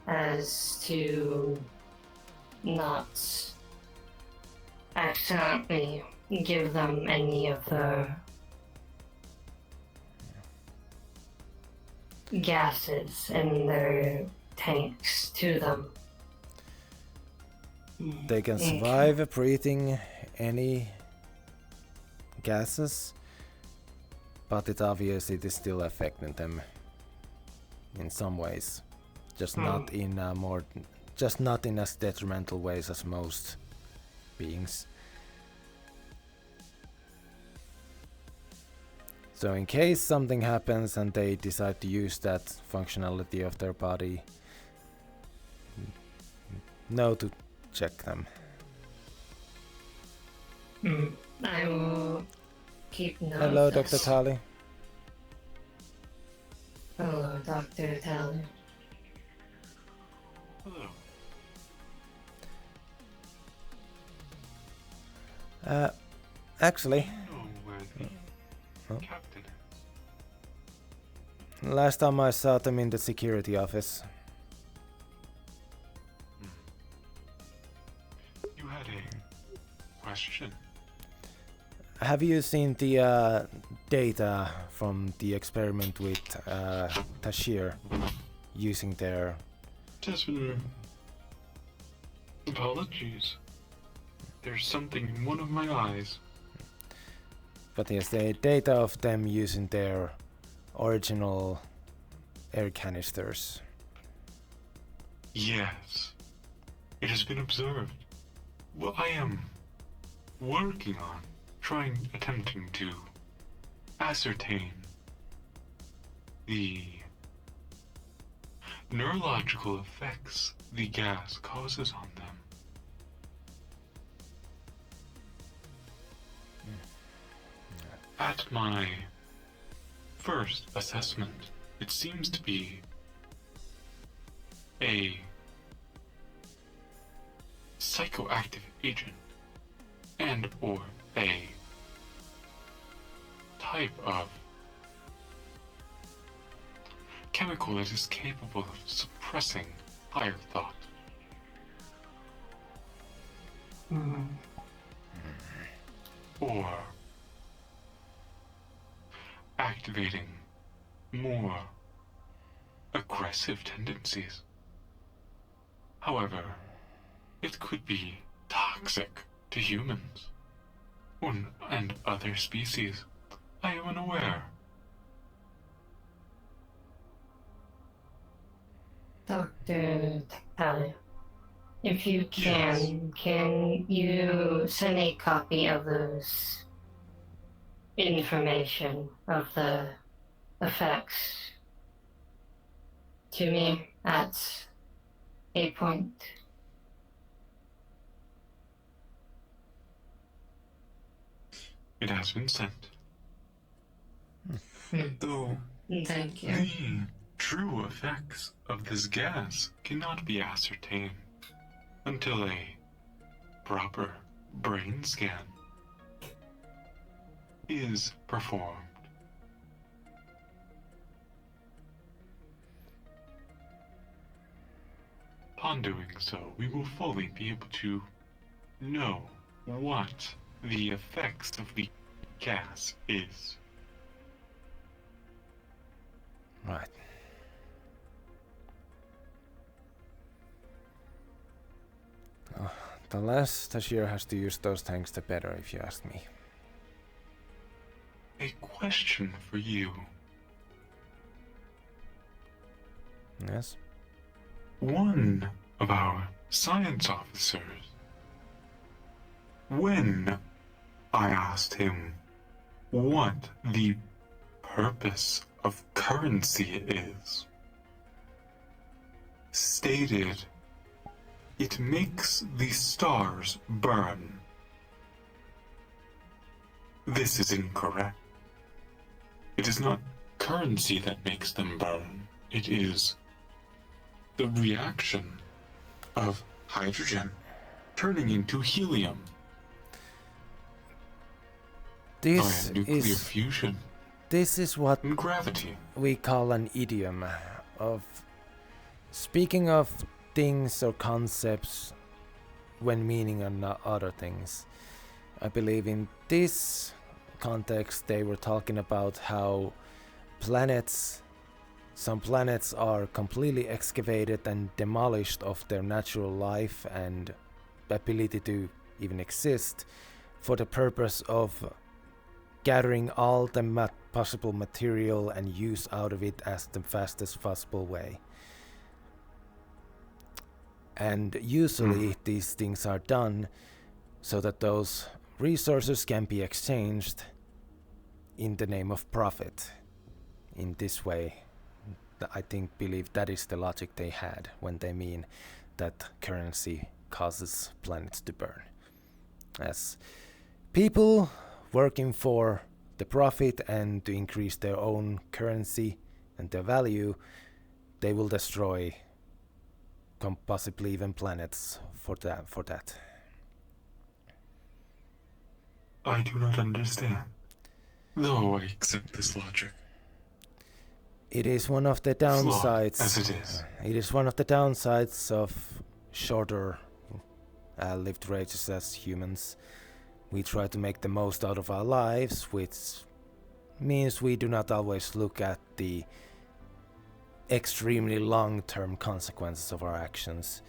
S17: as to not accidentally give them any of the gases in their tanks to them.
S2: They can survive breathing any gases, but it obviously is still affecting them in some ways, just not in as detrimental ways as most beings. So in case something happens and they decide to use that functionality of their body, know to check them.
S17: I will keep note.
S2: Hello, Dr. Tali.
S17: Hello. Dr. Delon.
S11: Hello.
S2: Actually,
S11: know where the captain is.
S2: last time I saw them in the security office.
S11: You had a question?
S2: Have you seen the data from the experiment with Tashir using their...
S11: Desmond, apologies. There's something in one of my eyes.
S2: But yes, the data of them using their original air canisters.
S11: Yes. It has been observed. What I am working on, attempting to ascertain the neurological effects the gas causes on them. At my first assessment, it seems to be a psychoactive agent and or a type of chemical that is capable of suppressing higher thought. Or activating more aggressive tendencies. However, it could be toxic to humans and other species. I am unaware.
S17: Dr. Delon, if you can you send a copy of those information of the effects to me at a point?
S11: It has been sent. Though
S17: Thank you.
S11: the true effects of this gas cannot be ascertained until a proper brain scan is performed. Upon doing so, we will fully be able to know what the effects of the gas is.
S2: Right. The less Tashir has to use those tanks, the better, if you ask me.
S11: A question for you.
S2: Yes?
S11: One of our science officers, when I asked him what the purpose of currency is, stated it makes the stars burn. This is incorrect. It is not currency that makes them burn. It is the reaction of hydrogen turning into helium.
S2: This
S11: via nuclear
S2: is
S11: fusion.
S2: This is what
S11: gravity
S2: we call an idiom of speaking of things or concepts when meaning other things. I believe in this context they were talking about how some planets are completely excavated and demolished of their natural life and ability to even exist for the purpose of gathering all the possible material and use out of it as the fastest possible way. And usually these things are done so that those resources can be exchanged in the name of profit. In this way, I believe that is the logic they had when they mean that currency causes planets to burn. As people working for the profit and to increase their own currency and their value, they will destroy possibly even planets for that.
S11: I do not understand, though I accept this logic.
S2: It is one of the downsides.
S11: Flawed as it is.
S2: It is one of the downsides of shorter lived races as humans. We try to make the most out of our lives, which means we do not always look at the extremely long-term consequences of our actions.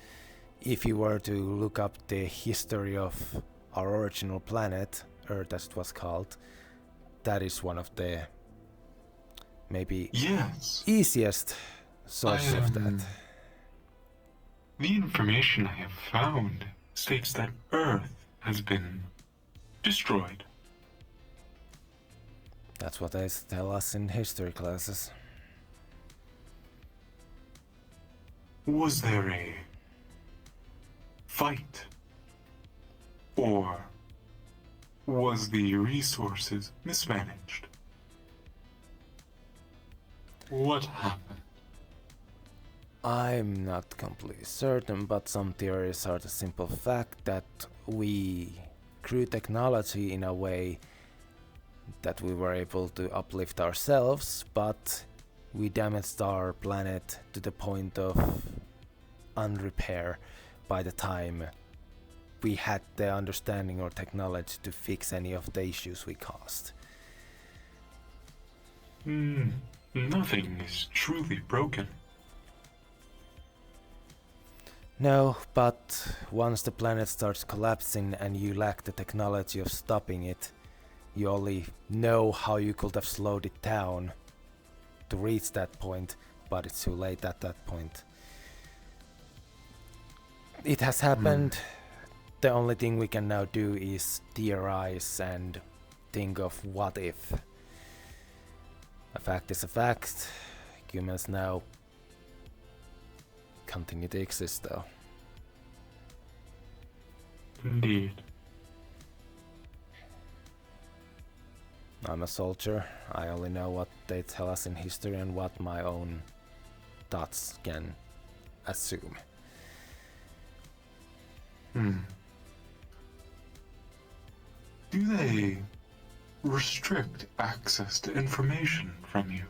S2: If you were to look up the history of our original planet, Earth as it was called, that is one of the maybe easiest source of that.
S11: The information I have found states that Earth has been destroyed.
S2: That's what they tell us in history classes.
S11: Was there a fight? Or was the resources mismanaged? What happened?
S2: I'm not completely certain, but some theories are the simple fact that we grew technology in a way that we were able to uplift ourselves, but we damaged our planet to the point of unrepair by the time we had the understanding or technology to fix any of the issues we caused.
S11: Nothing is truly broken.
S2: No, but once the planet starts collapsing and you lack the technology of stopping it, you only know how you could have slowed it down to reach that point, but it's too late at that point. It has happened. The only thing we can now do is theorize and think of what if. A fact is a fact. Humans now continue to exist though.
S11: Indeed.
S2: I'm a soldier. I only know what they tell us in history and what my own thoughts can assume.
S11: Do they restrict access to information from you?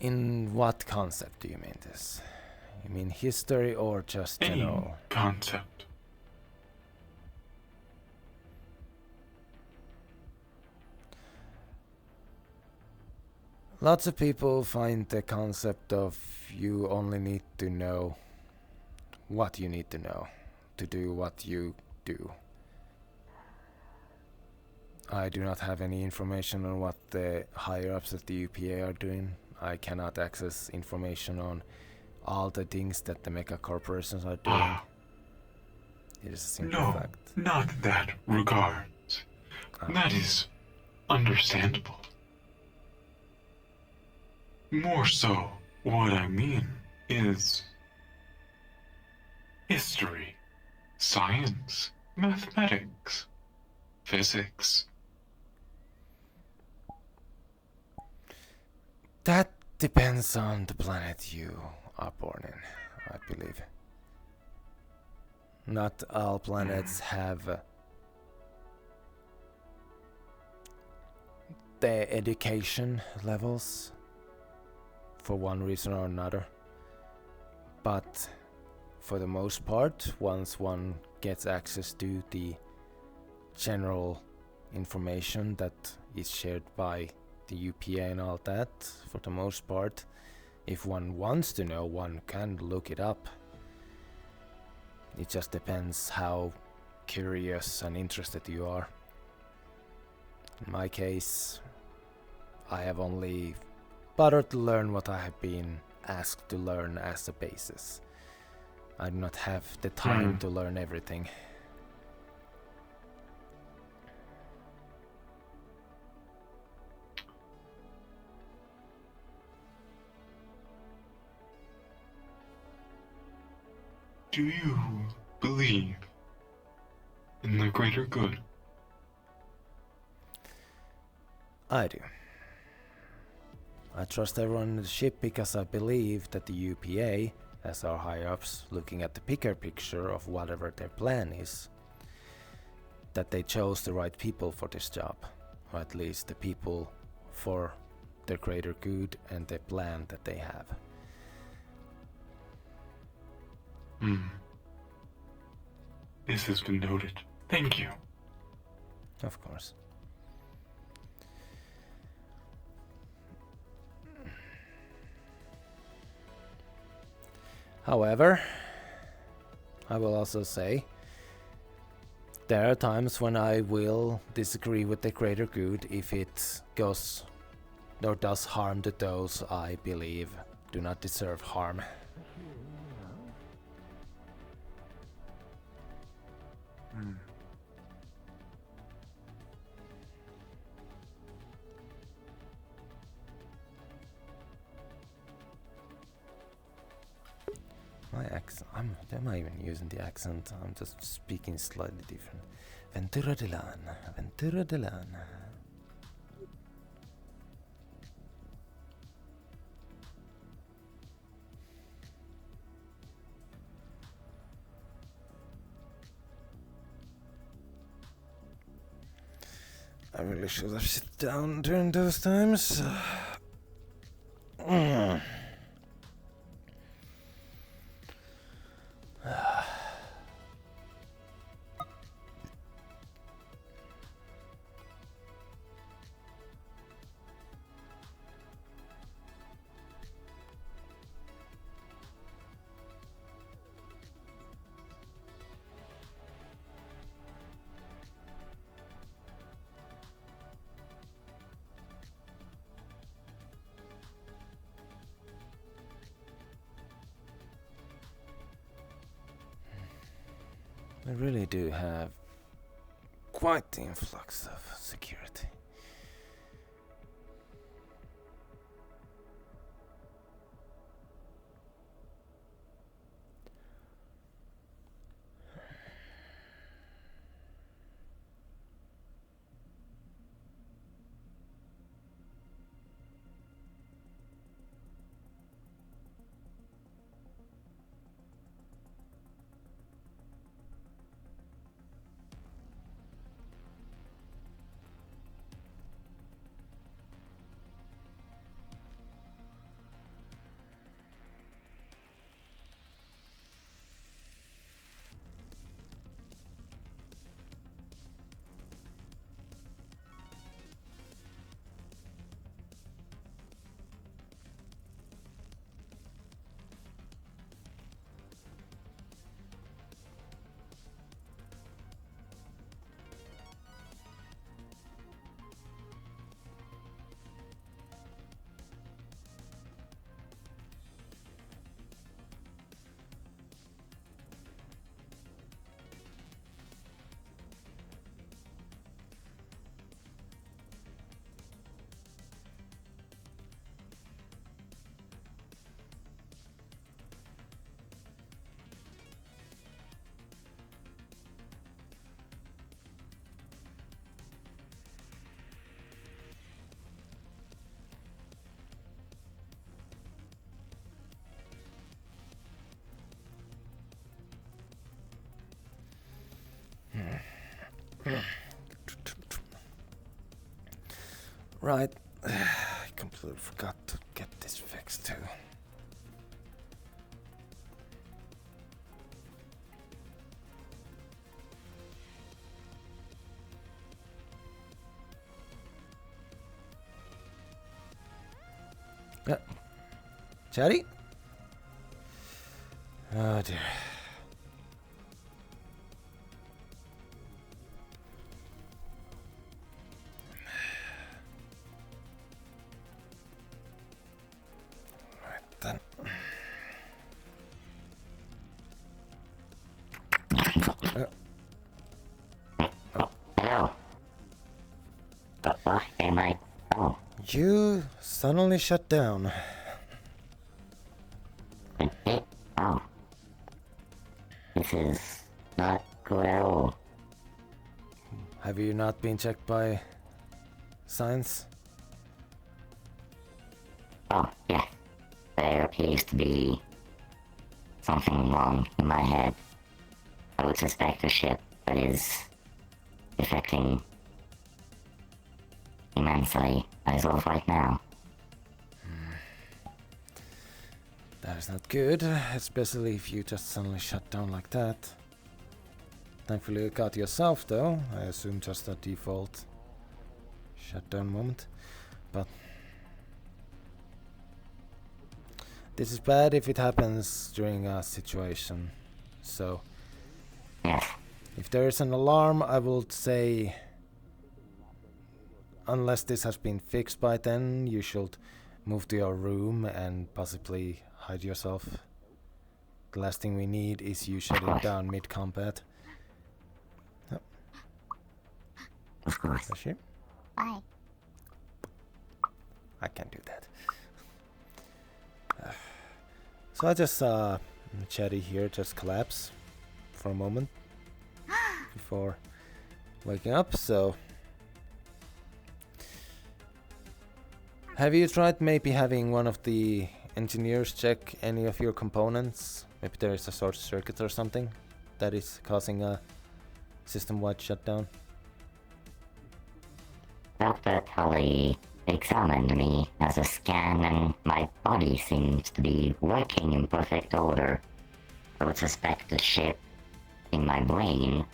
S2: In what concept do you mean this? You mean history or just general?
S11: Any concept.
S2: Lots of people find the concept of you only need to know what you need to know to do what you do. I do not have any information on what the higher-ups at the UPA are doing. I cannot access information on all the things that the mega corporations are doing. It is a simple fact.
S11: Not that regards. That is understandable. More so, what I mean is history, science, mathematics, physics.
S2: That depends on the planet you are born in, I believe. Not all planets have the education levels for one reason or another. But for the most part, once one gets access to the general information that is shared by the UPA and all that, for the most part, if one wants to know, one can look it up. It just depends how curious and interested you are. In my case, I have only bothered to learn what I have been asked to learn as a basis. I do not have the time to learn everything.
S11: Do you believe in the greater good.
S2: I do. I trust everyone in the ship because I believe that the UPA, as our higher-ups looking at the bigger picture of whatever their plan is, that they chose the right people for this job, or at least the people for the greater good and the plan that they have.
S11: This has been noted. Thank you.
S2: Of course. However, I will also say there are times when I will disagree with the greater good if it goes or does harm to those I believe do not deserve harm. My accent, am I even using the accent? I'm just speaking slightly different. Venturo Delon, Venturo Delon. I really should have sit down during those times. I really do have quite the influx of security. Right, I completely forgot to get this fixed too. Yeah. Chatty? Oh dear.
S4: Hello. What am I? Oh.
S2: You suddenly shut down.
S4: Oh. This is not good at all.
S2: Have you not been checked by science?
S4: Oh, yeah. There appears to be something wrong in my head. I would suspect a ship that is affecting immensely as of right now.
S2: That is not good, especially if you just suddenly shut down like that. Thankfully you got yourself though, I assume just a default shutdown moment. But this is bad if it happens during a situation. So if there is an alarm, I would say, unless this has been fixed by then, you should move to your room and possibly hide yourself. The last thing we need is you shutting down mid-combat. Yep.
S4: Of course.
S12: Bye.
S2: I can't do that. So I just saw Chatty here just collapse for a moment before waking up, so... Have you tried maybe having one of the engineers check any of your components? Maybe there is a short circuit or something that is causing a system-wide shutdown?
S4: Dr. Tully examined me as a scan and my body seems to be working in perfect order. I would suspect the chip in my brain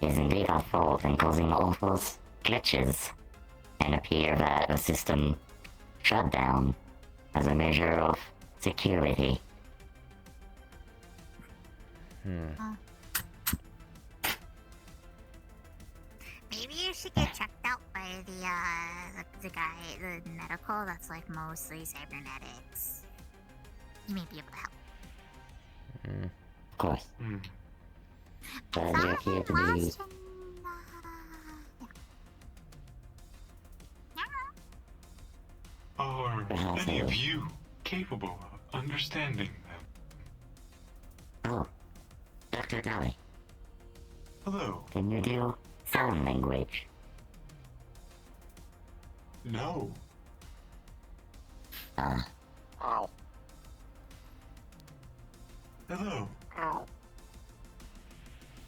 S4: is indeed at fault and causing awful glitches, and appear that a system shut down as a measure of security.
S12: Maybe you should get checked out by the guy, the medical that's like mostly cybernetics. He may be able to help.
S4: Of course. But you appear to be...
S11: Are any of you capable of understanding them?
S4: Oh, Dr. Tully.
S11: Hello.
S4: Can you do sign language?
S11: No.
S4: Ow.
S11: Hello.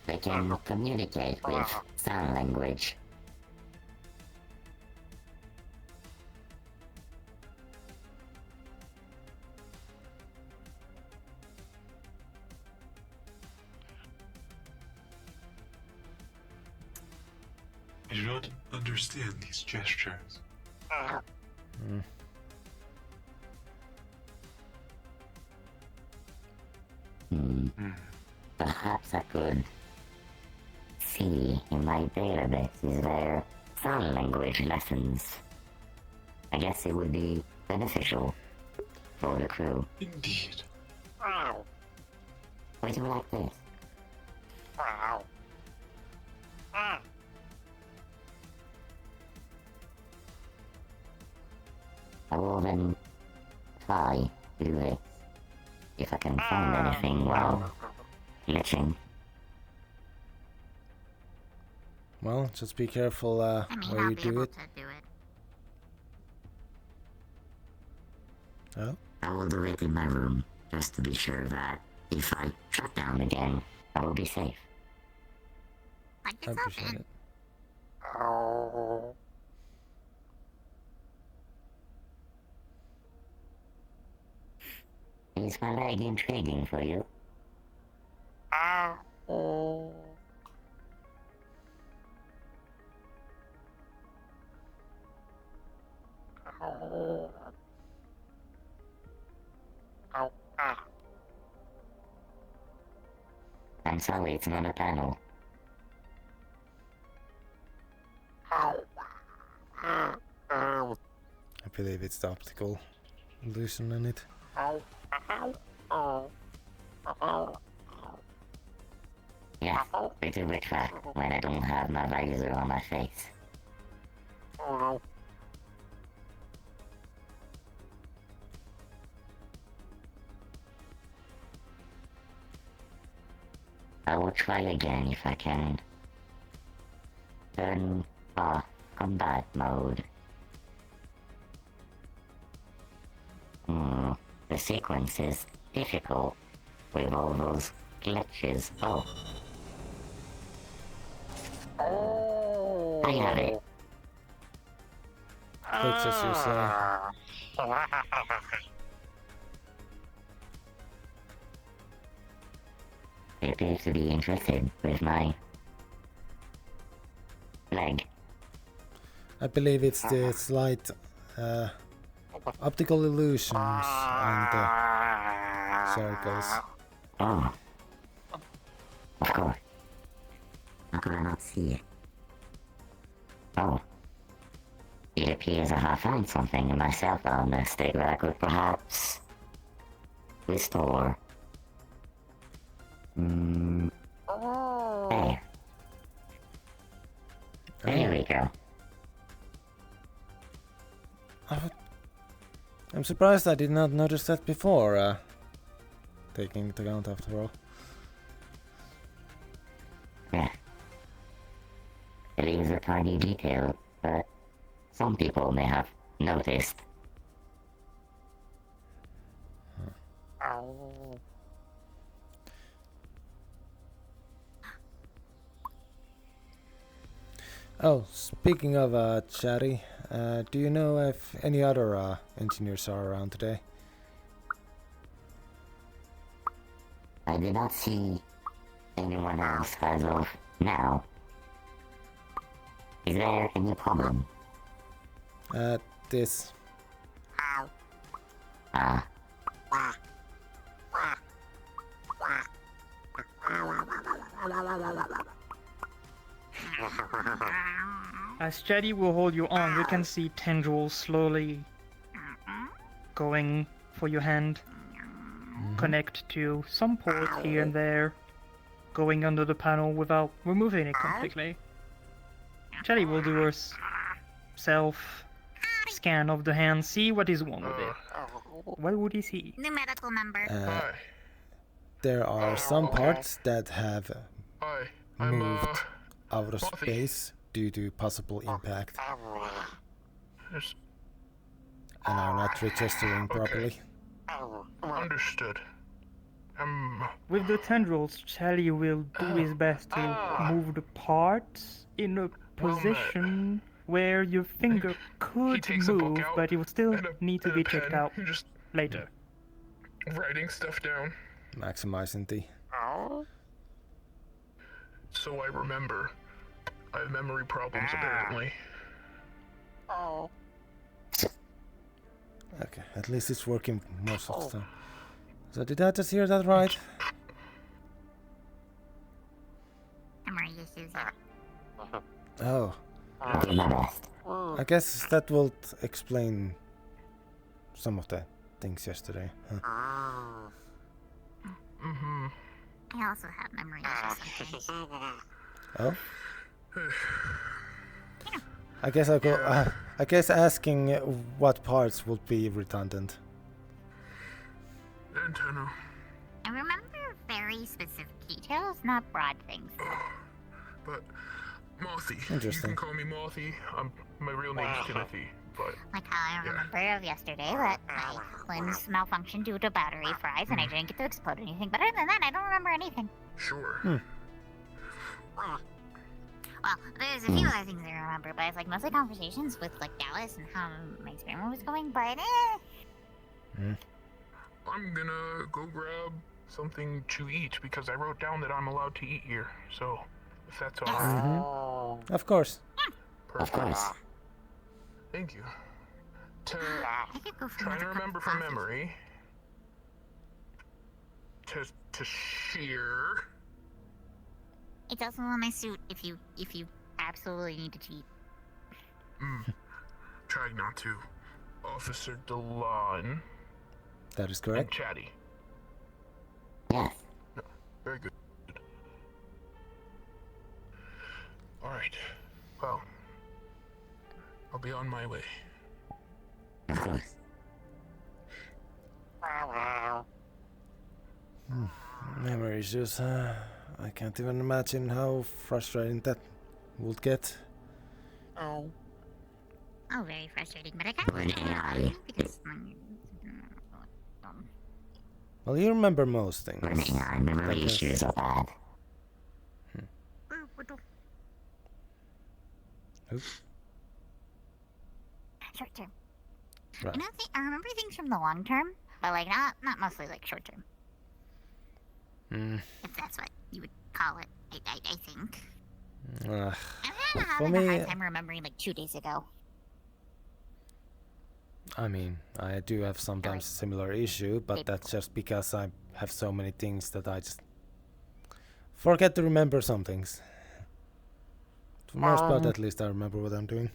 S4: They can communicate with sign language.
S11: I do not understand these gestures.
S4: Perhaps I could see in my databases their sign language lessons. I guess it would be beneficial for the crew.
S11: Indeed.
S4: Would you like this? I will then try to do this if I can find anything while glitching.
S2: Well, just be careful where you do it. Oh?
S4: I will do it in my room, just to be sure that if I shut down again, I will be safe.
S2: I appreciate it.
S4: Is my leg intriguing for you? I'm sorry, it's not a panel.
S2: I believe it's the optical illusion in it.
S4: Yeah, it's a bit fat when I don't have my visor on my face. I will try again if I can Turn off combat mode. The sequence is difficult with all those glitches. Oh. I have it.
S2: Looks as you say.
S4: He appears to be interested with my leg.
S2: I believe it's the slight optical illusions and the circles.
S4: Oh. Of course. How could I not see it? Oh. It appears I have found something in my cell phone that stick that I could perhaps restore. There. There we go.
S2: I'm surprised I did not notice that before, taking it account after all.
S4: Yeah. It is a tiny detail, but some people may have noticed.
S2: Oh, speaking of Chatty, do you know if any other engineers are around today?
S4: I did not see anyone else as of now. Is there any problem?
S2: This.
S18: As Jetty will hold you on, you can see tendrils slowly going for your hand. Connect to some ports here and there, going under the panel without removing it completely. Jetty will do her self scan of the hand, see what is wrong with it. What would he see?
S12: New medical number.
S2: There are some parts that have moved out of space due to possible impact and are not registering properly.
S19: Understood.
S18: With the tendrils, Charlie will do his best to move the parts in a position where your finger could move, but it will still need to be checked out later.
S19: Writing stuff down.
S2: Maximizing the...
S19: So I remember. I have memory problems apparently.
S2: Okay, at least it's working most of the time. So did I just hear that right?
S12: Memory issues.
S2: Oh. I guess that will explain some of the things yesterday. Huh?
S12: I also have memory issues sometimes.
S2: Oh? I guess I go. I guess asking what parts would be redundant.
S19: Antenna.
S12: I remember very specific details, not broad things.
S19: But Mothy.
S2: Interesting.
S19: You can call me Mothy. My real name's Timothy. But
S12: like how I remember of yesterday that my lens malfunctioned due to battery fries and I didn't get to explode anything. But other than that, I don't remember anything.
S19: Sure.
S12: Well, there's a few other things I remember, but it's like mostly conversations with like Dallas and how my experiment was going. But
S19: I'm gonna go grab something to eat because I wrote down that I'm allowed to eat here. So if that's alright.
S2: Of course.
S19: Perfect. Of course. Thank you. Trying to remember from memory. To shear.
S12: It's also on my suit if you absolutely need to cheat.
S19: Trying not to. Officer Delon.
S2: That is correct.
S19: And Chatty.
S4: Yes.
S19: No, very good. Alright. Well, I'll be on my way.
S4: Of course.
S2: Memory issues. I can't even imagine how frustrating that would get.
S12: Oh. Oh, very frustrating, but I kind of like it because.
S2: Well, you remember most things.
S4: Memory issues are bad.
S12: Short term.
S2: Right.
S12: I remember things from the long term, but like not mostly like short term. If that's what you would call it, I think. I'm having a hard time remembering like 2 days ago.
S2: I mean, I do have sometimes a similar issue, but that's just because I have so many things that I just forget to remember some things. For the most part, at least I remember what I'm doing.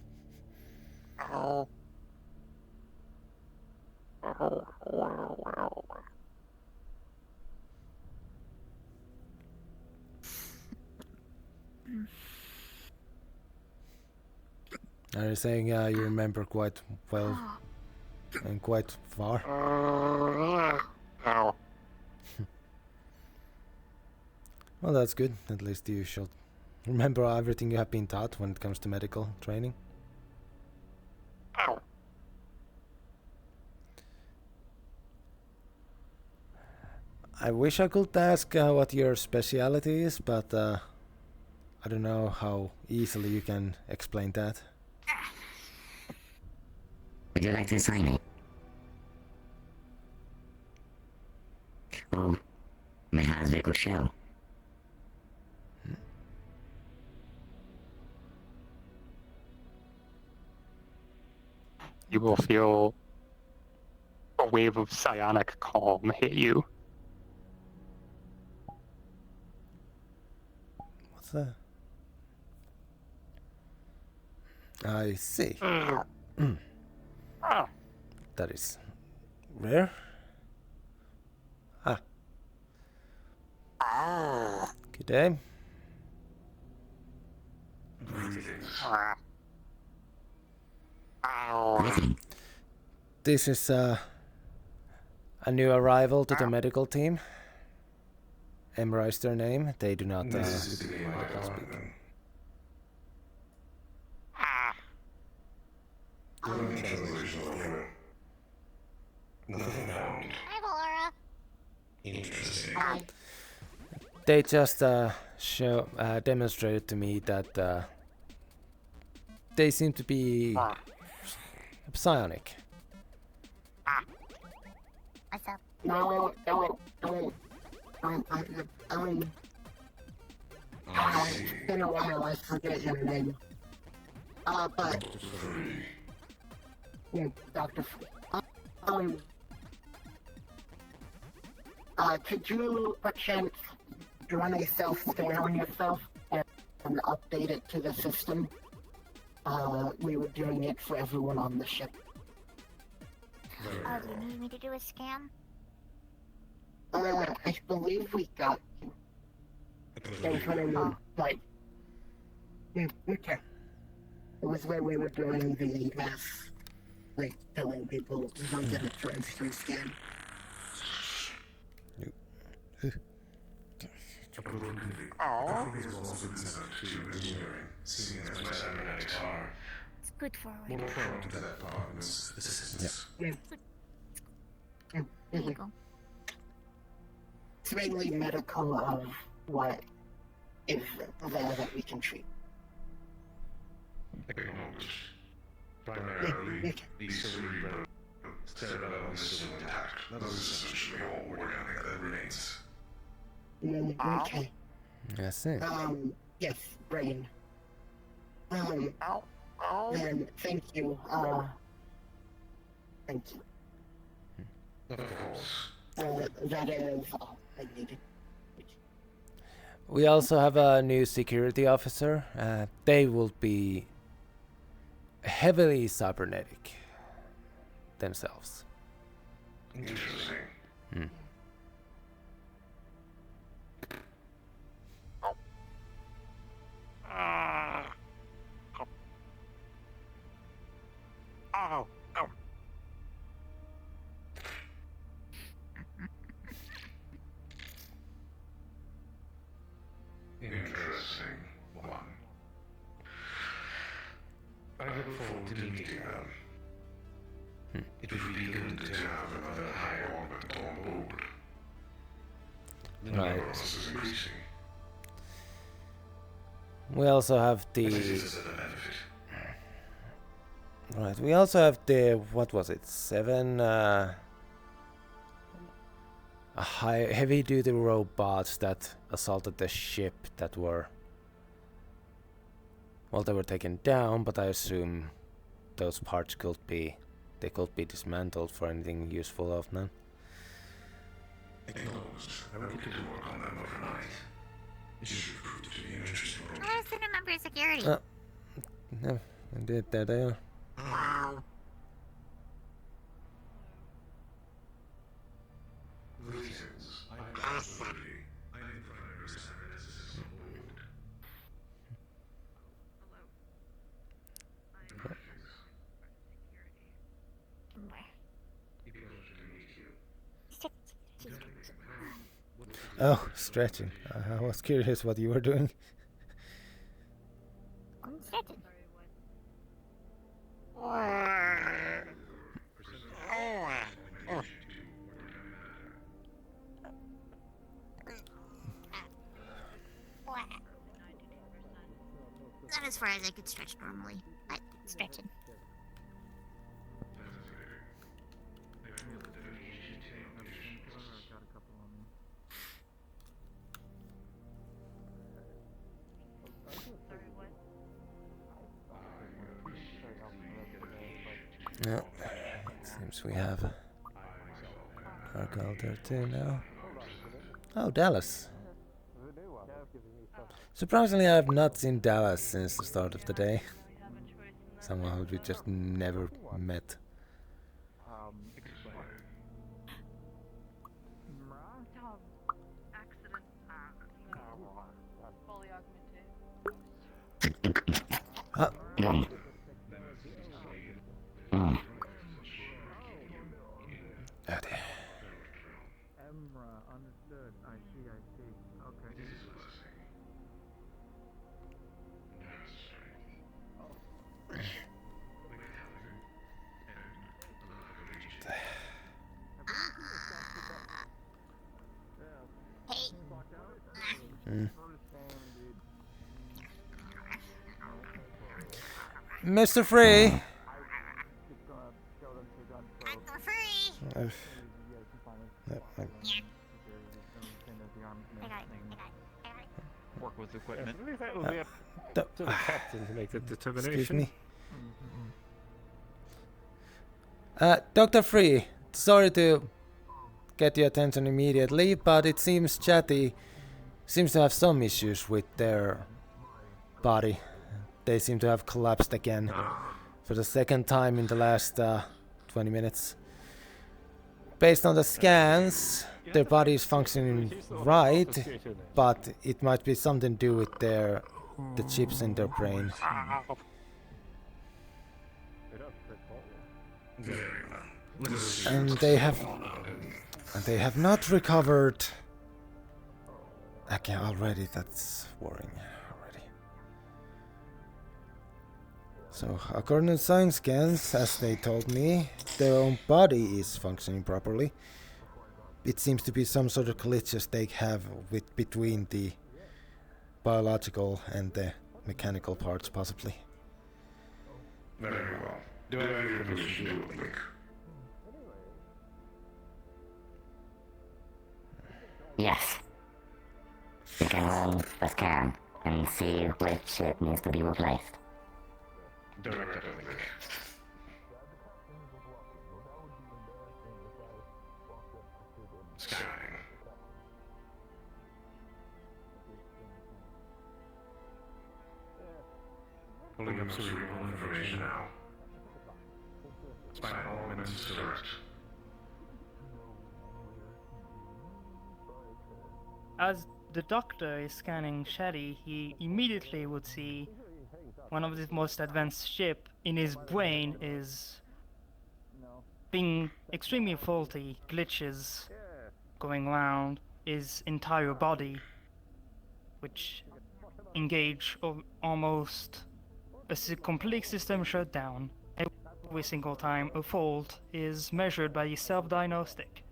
S2: Are you saying you remember quite well and quite far? Well, that's good. At least you should remember everything you have been taught when it comes to medical training. I wish I could ask what your specialty is, but I don't know how easily you can explain that.
S4: Would you like to sign it? Oh, may has a good show.
S20: You will feel a wave of psionic calm hit you.
S2: What's that? I see. That is rare. Good day. This is a new arrival to the medical team. Emra is their name. They do not speak.
S12: Hi, Laura.
S13: Interesting.
S2: They just demonstrated to me that they seem to be psionic.
S12: What's up?
S5: It's been a while, I forget your name. But... Yeah, Dr. Could you, perchance, run a self-scan on yourself and update it to the system? We were doing it for everyone on the ship.
S12: Do you need me to do a scan?
S5: I believe we got you. That's what I mean. Like, okay. It was where we were doing the mass, like, telling people to go get a transfer scan.
S12: It's good for
S13: More prone to that department's assistance.
S5: Yeah.
S12: There you go.
S5: It's mainly medical of what is there that we can treat.
S13: Acknowledged. Primarily, the cerebral is still intact. That is essentially all organic that remains.
S5: Okay.
S2: I see.
S5: Yes, brain. Then, thank you, thank you.
S13: Of course.
S5: That is all I needed.
S2: We also have a new security officer. They will be heavily cybernetic themselves.
S13: Interesting. Interesting one. I look forward to meeting them. It would be good to have another high orbit on board. The number of us is increasing.
S2: We also have
S13: This
S2: the...
S13: is a benefit.
S2: Right, we also have the... What was it? 7... heavy-duty robots that assaulted the ship that were... Well, they were taken down, but I assume those parts could be... They could be dismantled for anything useful of them.
S13: Acknowledged. I will get to work on them overnight. It should prove to be an interesting project.
S12: Where's the new member of security?
S2: No, indeed, there they are.
S12: Wow.
S13: Greetings. I am Afterburn. I am primary scientist on board.
S2: Oh, stretching. I was curious what you were doing.
S12: I'm stretching. Not as far as I could stretch normally, but stretching.
S2: Yeah, seems we have our girl there too now. Oh, Dallas. Surprisingly, I have not seen Dallas since the start of the day. Someone who we just never met.
S21: Understood. I see. Okay.
S2: Mr. Free!
S1: Work with equipment.
S14: I believe that will be up to the captain to make the determination.
S2: Excuse me. Dr. Free, sorry to get your attention immediately, but it seems Chatty seems to have some issues with their body. They seem to have collapsed again for the second time in the last 20 minutes. Based on the scans, their body is functioning right, but it might be something to do with the chips in their brain. And they have not recovered again already. That's worrying already. So according to science scans, as they told me, their own body is functioning properly. It seems to be some sort of glitches they have between the biological and the mechanical parts, possibly.
S13: Very well. Do I have your permission to do a link?
S4: Yes. You can run the scan and see which ship needs to be replaced.
S13: Direct up a link. Scanning. Pulling up cerebral information now. Spinal elements direct.
S18: As the doctor is scanning Shaddy, he immediately would see one of the most advanced ship in his brain is being extremely faulty, glitches going around his entire body, which engage almost complete system shut down. Every single time a fault is measured by the self-diagnostic.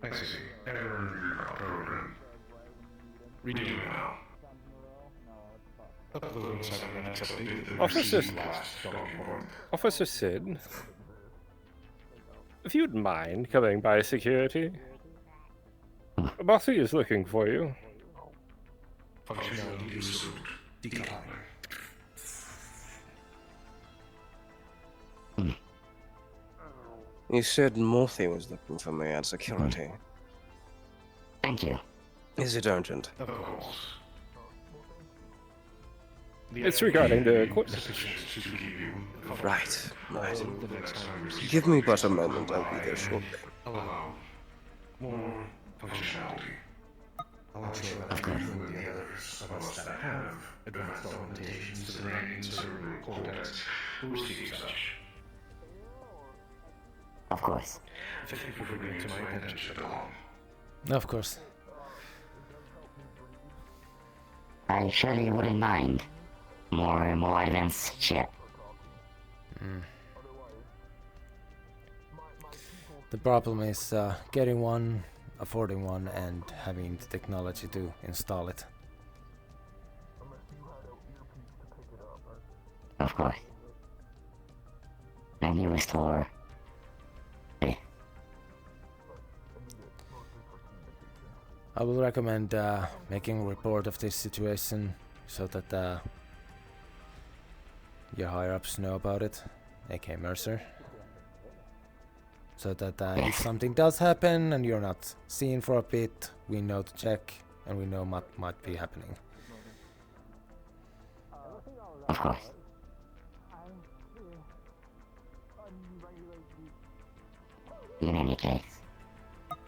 S13: I see. Error in reroute program. Redoing it now. Uploading cybernetics updated the
S14: Officer,
S13: received last document.
S14: Officer Sid, if you'd mind coming by security, Bossy is looking for you.
S13: Functionality resumed. Declining.
S9: You said Morphe was looking for me at security.
S4: Thank you.
S9: Is it urgent?
S13: Of course.
S14: It's regarding the equipment.
S9: Right. Give me but a moment, I'll be there shortly.
S13: Allow more functionality. I'll ensure that you and the others of us that have advanced augmentations to the brain and cerebral cortex will receive such.
S4: Of course.
S13: Thank you for bringing to my attention, Delon.
S2: Of course.
S4: I surely wouldn't mind. More advanced shit.
S2: The problem is getting one, affording one, and having the technology to install it.
S4: Of course. The newest store.
S2: I will recommend making a report of this situation so that your higher-ups know about it, aka Mercer. So that if something does happen and you're not seen for a bit, we know to check and we know what might be happening.
S4: Of course. In any case,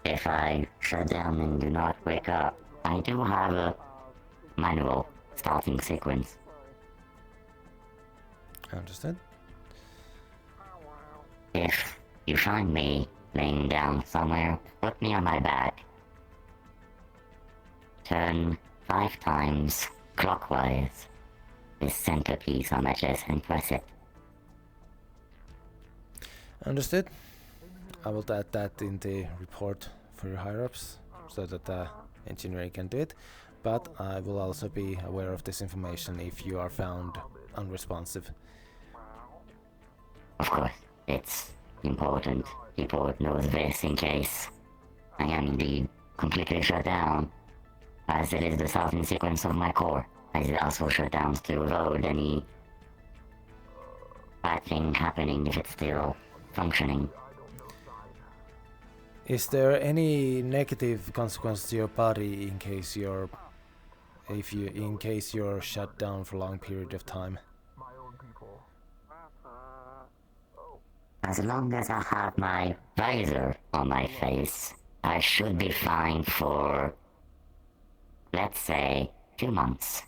S4: if I shut down and do not wake up, I do have a manual starting sequence.
S2: Understood.
S4: If you find me laying down somewhere, put me on my back. Turn 5 times clockwise this centerpiece on my chest and press it.
S2: Understood. I will add that in the report for your higher-ups so that engineering can do it. But I will also be aware of this information if you are found unresponsive.
S4: Of course, it's important people know this in case I am indeed completely shut down, as it is the starting sequence of my core, as it also shut down to avoid any bad thing happening if it's still functioning.
S2: Is there any negative consequence to your body in case you're shut down for a long period of time?
S4: As long as I have my visor on my face, I should be fine for, let's say, 2 months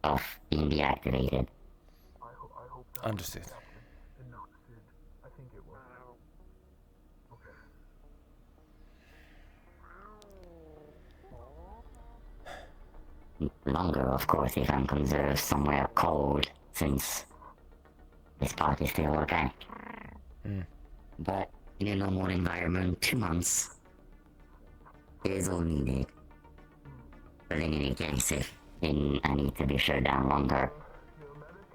S4: of being deactivated.
S2: Understood.
S4: Longer, of course, if I'm conserved somewhere cold, since this part is still organic. But in a normal environment, 2 months is all needed. But in any case, if I need to be shut down longer,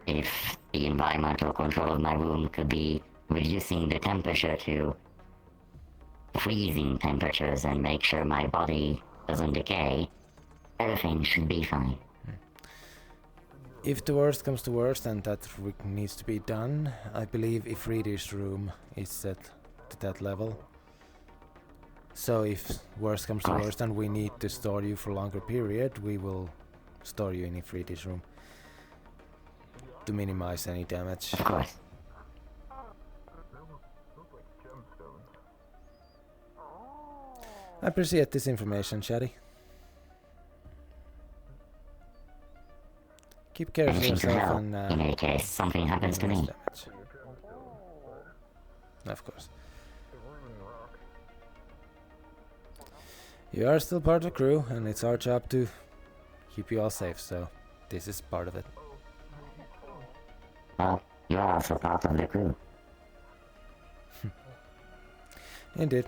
S4: if the environmental control of my room could be reducing the temperature to freezing temperatures and make sure my body doesn't decay, everything should be fine.
S2: If the worst comes to worst and that needs to be done, I believe Ifriti's room is set to that level. So if worst comes to worst and we need to store you for a longer period, we will store you in Ifriti's room to minimize any damage.
S4: Of course.
S2: I appreciate this information, Shadi. Keep care of
S4: Anything to
S2: yourself
S4: help,
S2: and
S4: in any case something happens to me.
S2: damage. Of course. You are still part of the crew, and it's our job to keep you all safe, so this is part of it.
S4: Well, you're also part of the crew.
S2: Indeed.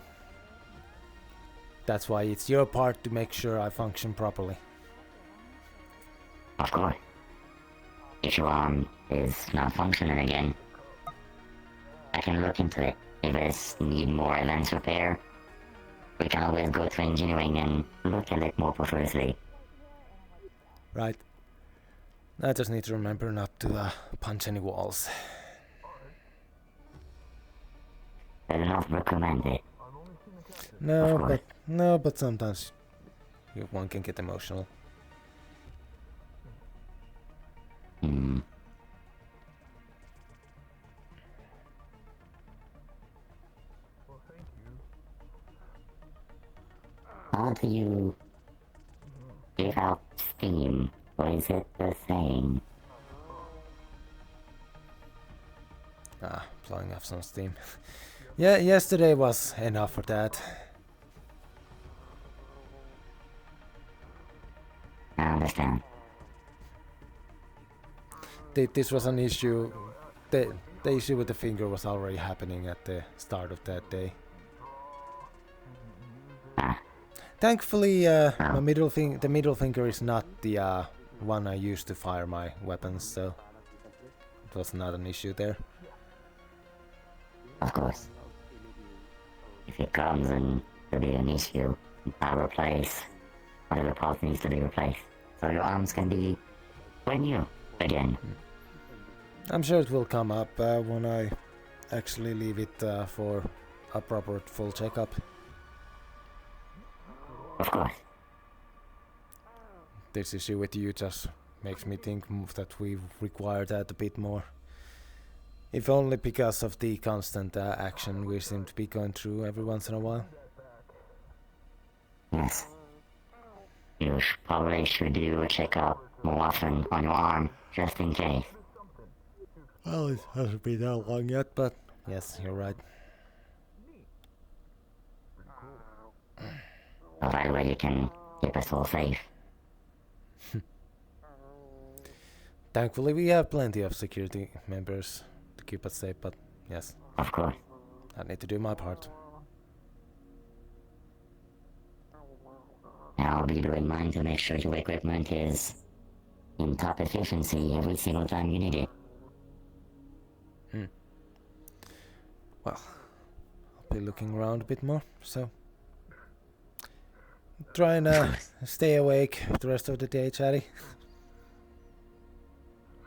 S2: That's why it's your part to make sure I function properly.
S4: Of course. If your arm is not functioning again, I can look into it. If it need more advanced repair, we can always go to engineering and look at it more closely.
S2: Right. I just need to remember not to punch any walls.
S4: I do not recommend it.
S2: No, but sometimes one can get emotional.
S4: Hmm. How do you give out steam? Or is it the same?
S2: Blowing off some steam. Yeah, yesterday was enough for that.
S4: I understand.
S2: This was an issue. The issue with the finger was already happening at the start of that day. Thankfully, the middle finger is not the one I use to fire my weapons, so it was not an issue there.
S4: Of course. If it comes in to be an issue, I'll replace whatever part needs to be replaced, so your arms can be brand new again.
S2: I'm sure it will come up when I actually leave it for a proper full checkup.
S4: Of course.
S2: This issue with you just makes me think that we require that a bit more. If only because of the constant action we seem to be going through every once in a while.
S4: Yes. You probably should do a checkup more often on your arm, just in case.
S2: Well, it hasn't been that long yet, but yes, you're right.
S4: So that way you can keep us all safe.
S2: Thankfully, we have plenty of security members to keep us safe, but yes.
S4: Of course.
S2: I need to do my part.
S4: I'll be doing mine to make sure your equipment is in top efficiency every single time you need it.
S2: Well, I'll be looking around a bit more, so try and stay awake the rest of the day, Chatty.
S19: This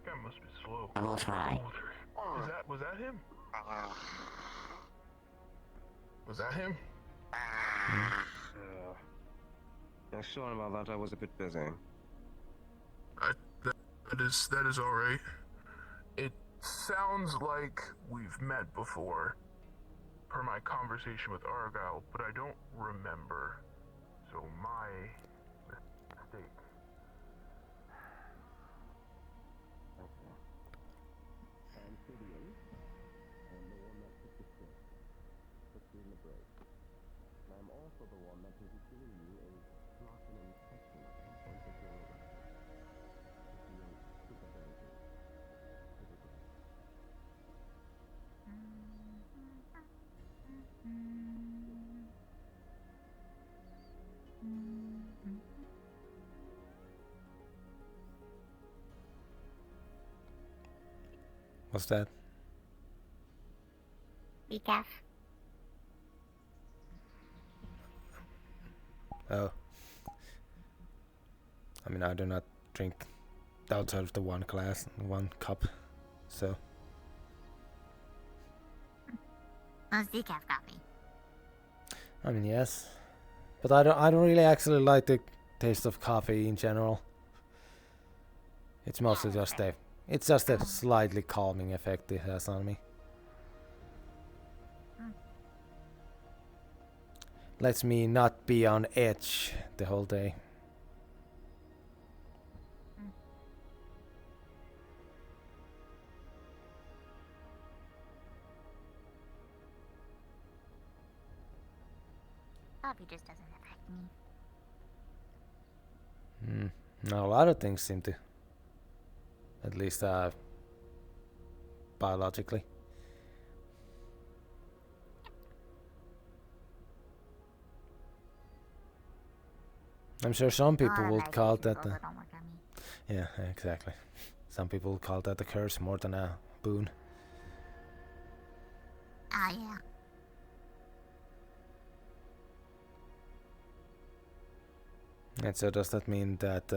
S19: guy must be slow.
S4: I will try.
S19: Was that him? Was that him?
S9: Yeah, sorry about that. I was a bit busy.
S19: That is all right. It sounds like we've met before, per my conversation with Argyle, but I don't remember. So my mistake.
S9: I'm also the one that will be giving you a lock-in inspection once it's your
S2: What's that?
S12: Decaf.
S2: Oh. I mean, I do not drink outside of the one cup, so.
S12: That's decaf coffee.
S2: I mean, yes, but I don't really actually like the taste of coffee in general. It's mostly just a slightly calming effect it has on me. Lets me not be on edge the whole day.
S12: Coffee just doesn't affect me.
S2: Now a lot of things seem to, at least biologically. I'm sure some people would call that the... Yeah, exactly. Some people would call that a curse more than a boon.
S12: Ah, yeah.
S2: And so does that mean that...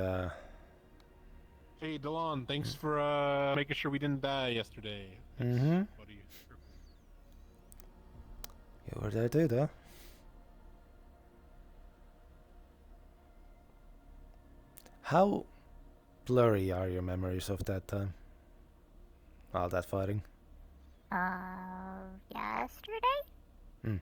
S3: Hey, Delon, thanks for making sure we didn't die yesterday.
S2: Mm-hmm.
S3: Buddy.
S2: You were there too, though. How blurry are your memories of that time? All that fighting?
S12: Yesterday?
S2: Hmm.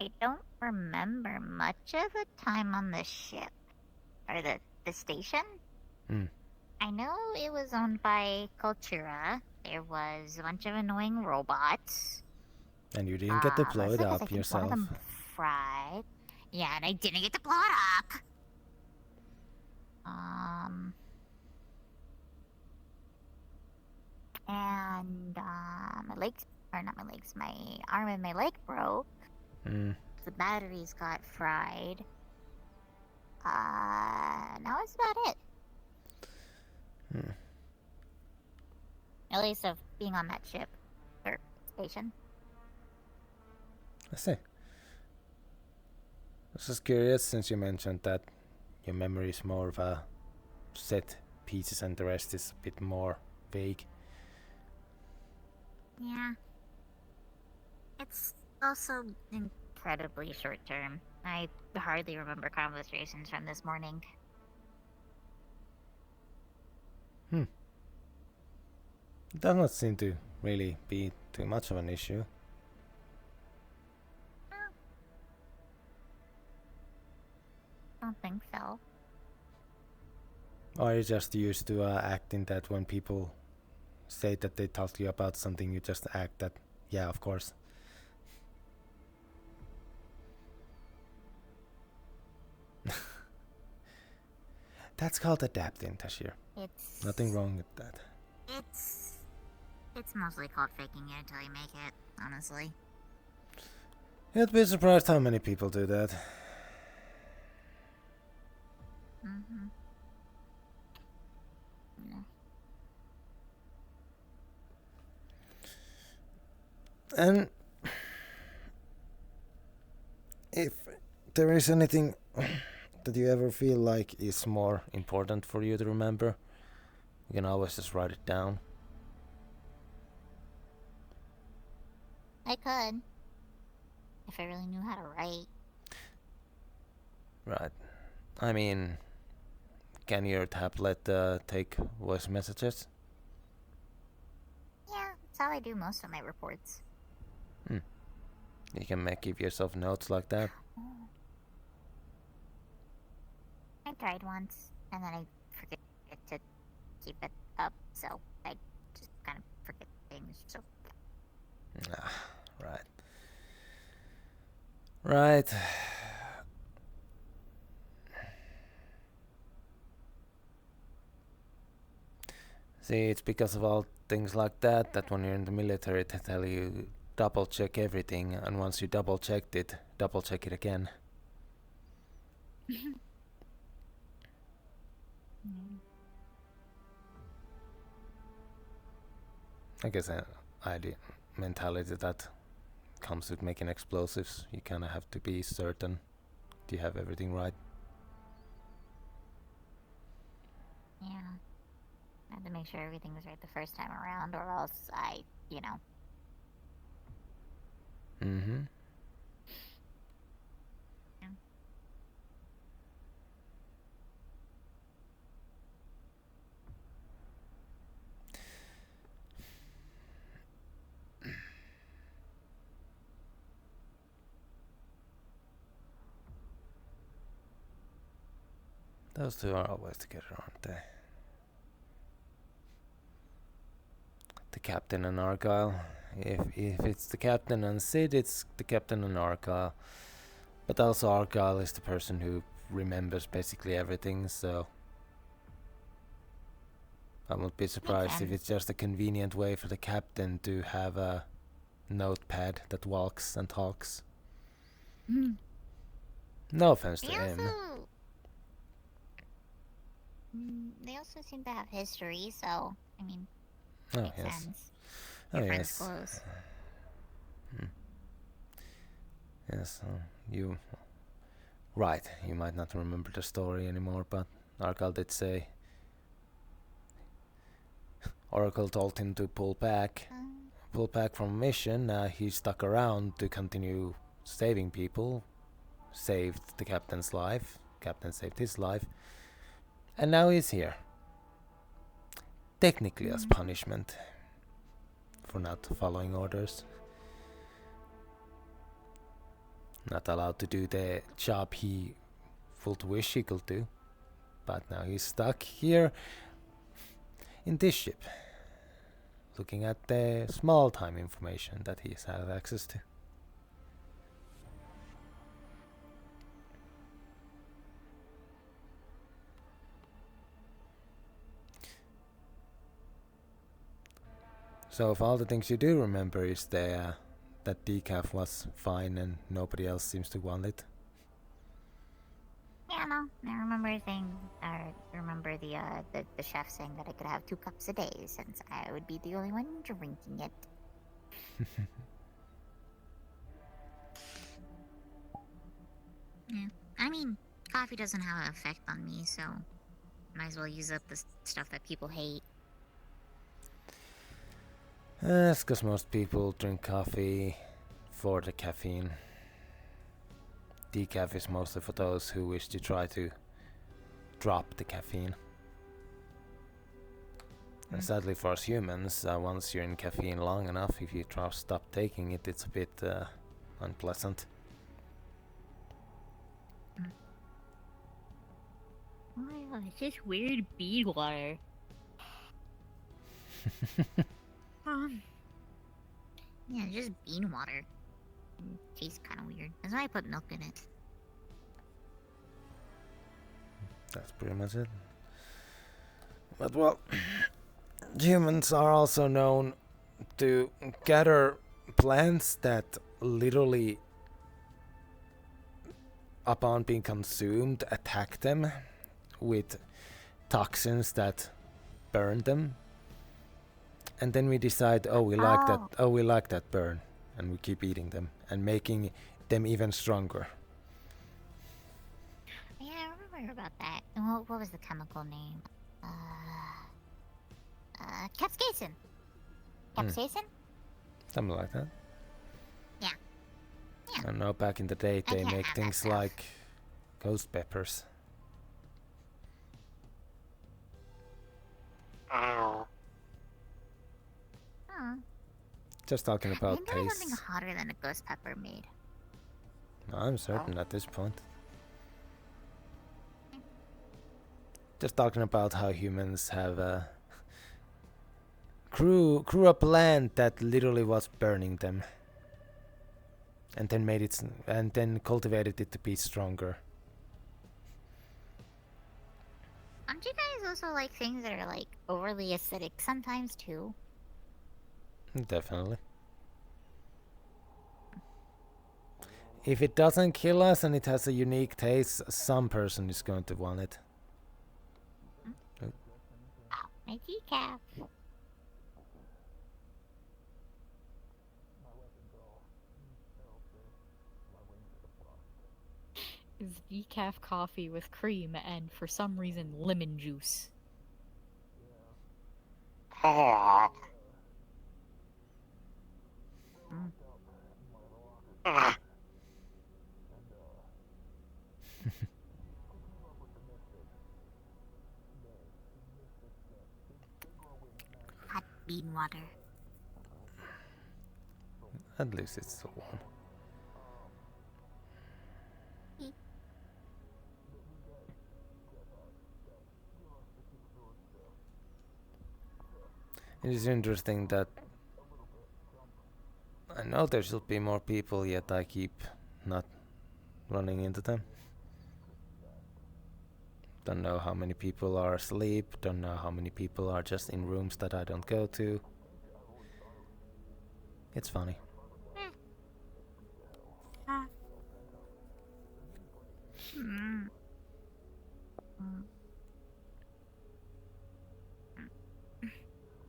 S12: I don't remember much of the time on the ship. Or the station.
S2: Hmm.
S12: I know it was owned by Cultura. There was a bunch of annoying robots.
S2: And you didn't get deployed
S12: mostly 'cause I
S2: up
S12: think
S2: yourself.
S12: One of them fried. Yeah, and I didn't get to blow it up. And my legs, or not my legs, my arm and my leg broke.
S2: Hmm.
S12: The batteries got fried. Now that's about it.
S2: Hmm.
S12: At least of being on that ship or station.
S2: I see. I was just curious, since you mentioned that your memory is more of a set pieces and the rest is a bit more vague.
S12: Yeah. It's also incredibly short term. I hardly remember conversations from this morning.
S2: It does not seem to really be too much of an issue.
S12: Don't think so.
S2: Or you're just used to acting that when people say that they talk to you about something, you just act that, yeah, of course. That's called adapting, Tashir.
S12: It's
S2: nothing wrong with that.
S12: It's mostly called faking it until you make it, honestly.
S2: You'd be surprised how many people do that.
S12: Mm-hmm. Yeah.
S2: And if there is anything that you ever feel like is more important for you to remember, you can always just write it down.
S12: I could. If I really knew how to write.
S2: Right. I mean, can your tablet take voice messages?
S12: Yeah, that's how I do most of my reports.
S2: You can give yourself notes like that.
S12: I tried once, and then I forget to keep it up, so I just kind of forget things, so...
S2: Right. Right. See, it's because of all things like that that when you're in the military they tell you double check everything, and once you double checked it, double check it again. I guess an idea mentality that comes with making explosives. You kind of have to be certain you have everything right.
S12: Yeah. I had to make sure everything was right the first time around, or else I,
S2: Mm-hmm.
S12: Yeah.
S2: Those two are always together, aren't they? The captain and Argyle. If it's the captain and Sid, it's the captain and Argyle. But also Argyle is the person who remembers basically everything, so I won't be surprised if it's just a convenient way for the captain to have a notepad that walks and talks. No offense to him.
S12: They also seem to have history, so I mean,
S2: Oh
S12: makes
S2: yes.
S12: sense.
S2: Oh
S12: Your friend's
S2: yes.
S12: close.
S2: Yes, you... Right, you might not remember the story anymore, but Argyle did say... Oracle told him to pull back from a mission. He stuck around to continue saving people. Saved the captain's life. Captain saved his life. And now he's here. Technically as punishment for not following orders. Not allowed to do the job he would wish he could do. But now he's stuck here in this ship, looking at the small time information that he's had access to. So of all the things you do remember is the that decaf was fine and nobody else seems to want it.
S12: Yeah, no, I remember the chef saying that I could have 2 cups a day since I would be the only one drinking it. Yeah, I mean, coffee doesn't have an effect on me, so might as well use up the stuff that people hate.
S2: That's because most people drink coffee for the caffeine. Decaf is mostly for those who wish to try to drop the caffeine. And sadly for us humans, once you're in caffeine long enough, if you stop taking it, it's a bit unpleasant.
S12: Oh, it's just weird bead water. Yeah, just bean water. It tastes kind of weird. That's why I put milk in it.
S2: That's pretty much it. But well, humans are also known to gather plants that literally, upon being consumed, attack them with toxins that burn them. And then we decide, we like that burn, and we keep eating them and making them even stronger.
S12: Yeah, I remember about that. What was the chemical name? Capsaicin. Capsaicin?
S2: Something like that.
S12: Yeah.
S2: I know back in the day they make things like ghost peppers.
S12: Oh.
S2: Just talking about
S12: I think there was
S2: taste.
S12: something hotter than a ghost pepper made.
S2: I'm certain at this point. Just talking about how humans have grew a plant that literally was burning them, and then cultivated it to be stronger.
S12: Don't you guys also like things that are like overly acidic sometimes too?
S2: Definitely. If it doesn't kill us and it has a unique taste, some person is going to want it.
S12: My decaf.
S10: Is decaf coffee with cream and, for some reason, lemon juice.
S12: Hot bean water.
S2: At least it's so warm. It is interesting that I know there should be more people, yet I keep not running into them. Don't know how many people are asleep, don't know how many people are just in rooms that I don't go to. It's funny.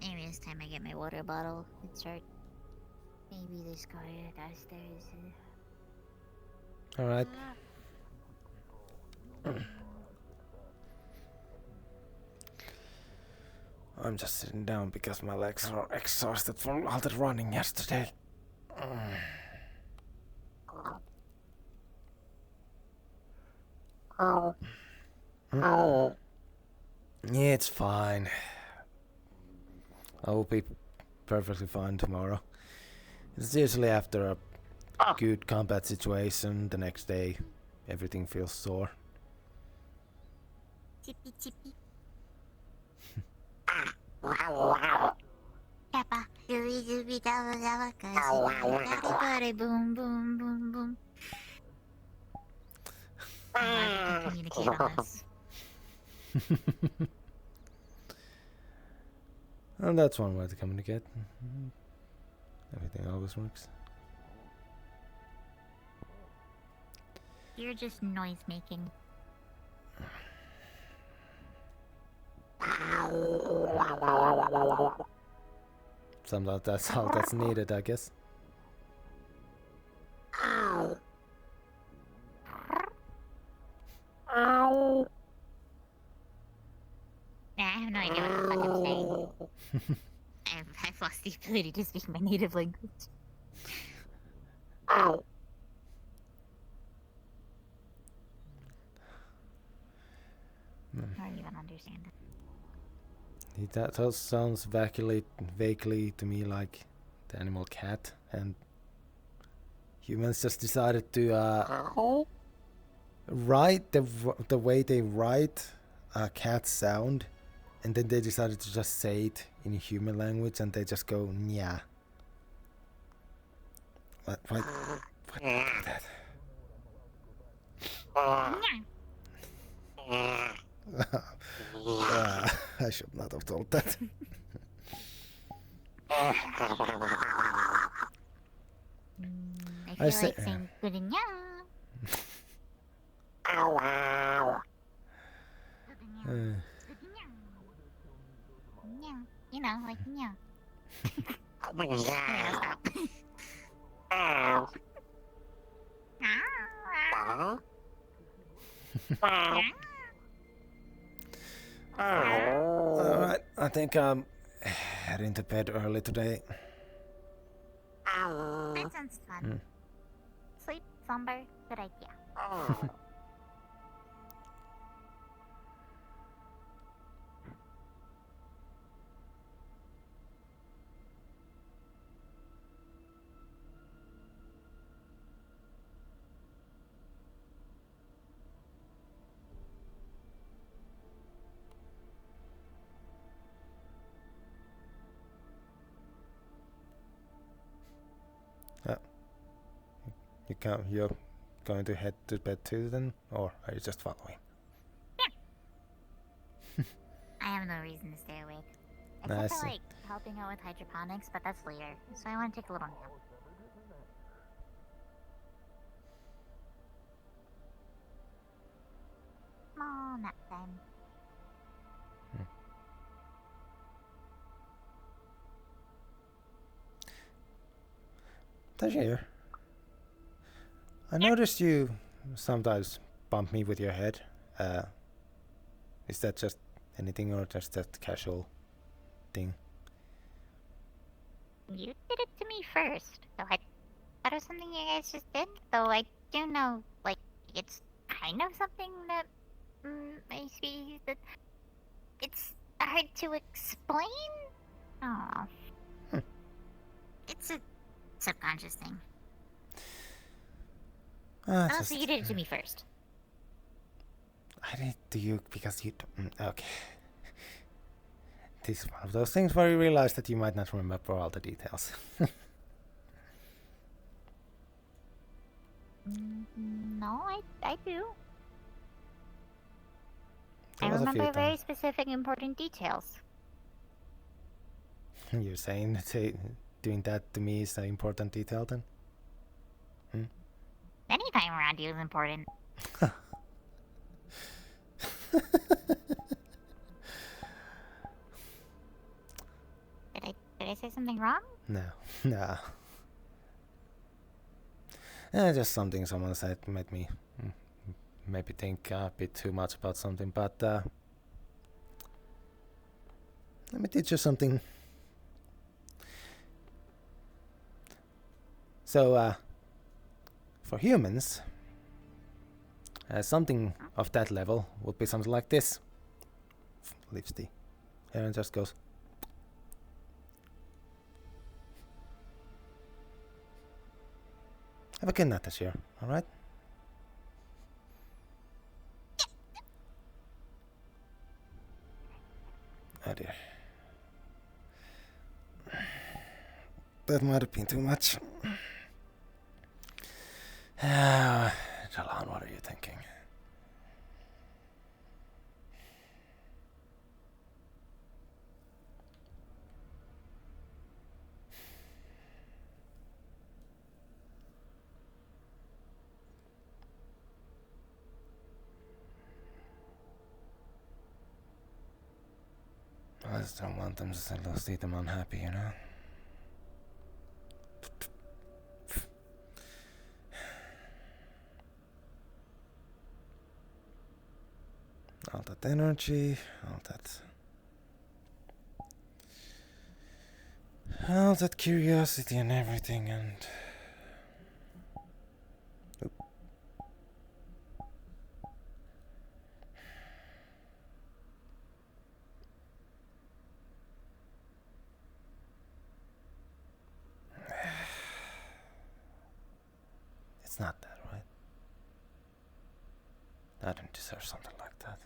S12: Maybe this time I get my water bottle and start. Maybe this car downstairs.
S2: Alright. I'm just sitting down because my legs are exhausted from all the running yesterday. Yeah, it's fine. I will be perfectly fine tomorrow. It's usually after a good combat situation, the next day everything feels sore.
S12: Chippy chippy. Peppa, dooby dooby dabba dabba, cause buddy boom boom boom boom. I'm glad we can communicate on this.
S2: And that's one way to communicate. Everything always works.
S12: You're just noise making.
S2: Sometimes that's all that's needed, I guess.
S12: I have no idea what the fuck I'm saying. I've lost the ability to speak my native language.
S2: Hmm.
S12: I don't even understand it.
S2: That sounds vaguely to me like the animal cat, and humans just decided to write the way they write a cat sound, and then they decided to just say it in human language, and they just go nya. What that? I should not have told that.
S12: I feel like saying good and you know, like
S2: Alright, I think I'm heading to bed early today.
S12: That sounds fun. Sleep, slumber, good idea.
S2: You're going to head to bed too then, or are you just following?
S12: I have no reason to stay awake. Except for like helping out with hydroponics, but that's later. So I want to take a little nap. Small nap time.
S2: Tajir, I noticed you sometimes bump me with your head. Is that just anything or just that casual thing?
S12: You did it to me first, so I thought it was something you guys just did. Though I do know, like, it's kind of something that I see that it's hard to explain. Oh, it's a subconscious thing. Also, you did it to me first.
S2: I did it to you because you. Okay. This is one of those things where you realize that you might not remember all the details.
S12: No, I do.
S2: There
S12: I
S2: was a few
S12: remember very
S2: times.
S12: specific, important details.
S2: You're saying that doing that to me is an important detail then?
S12: Any time around you is important. Did I say something wrong?
S2: No, no. Just something someone said made me maybe think a bit too much about something, but let me teach you something. So, for humans, something of that level would be something like this. Leaves the hair and just goes. Have a good night this year, alright? Oh dear. That might have been too much. Delon, what are you thinking? I just don't want them to see them unhappy, you know? All that energy, all that curiosity and everything, and it's not that, right? I don't deserve something like that.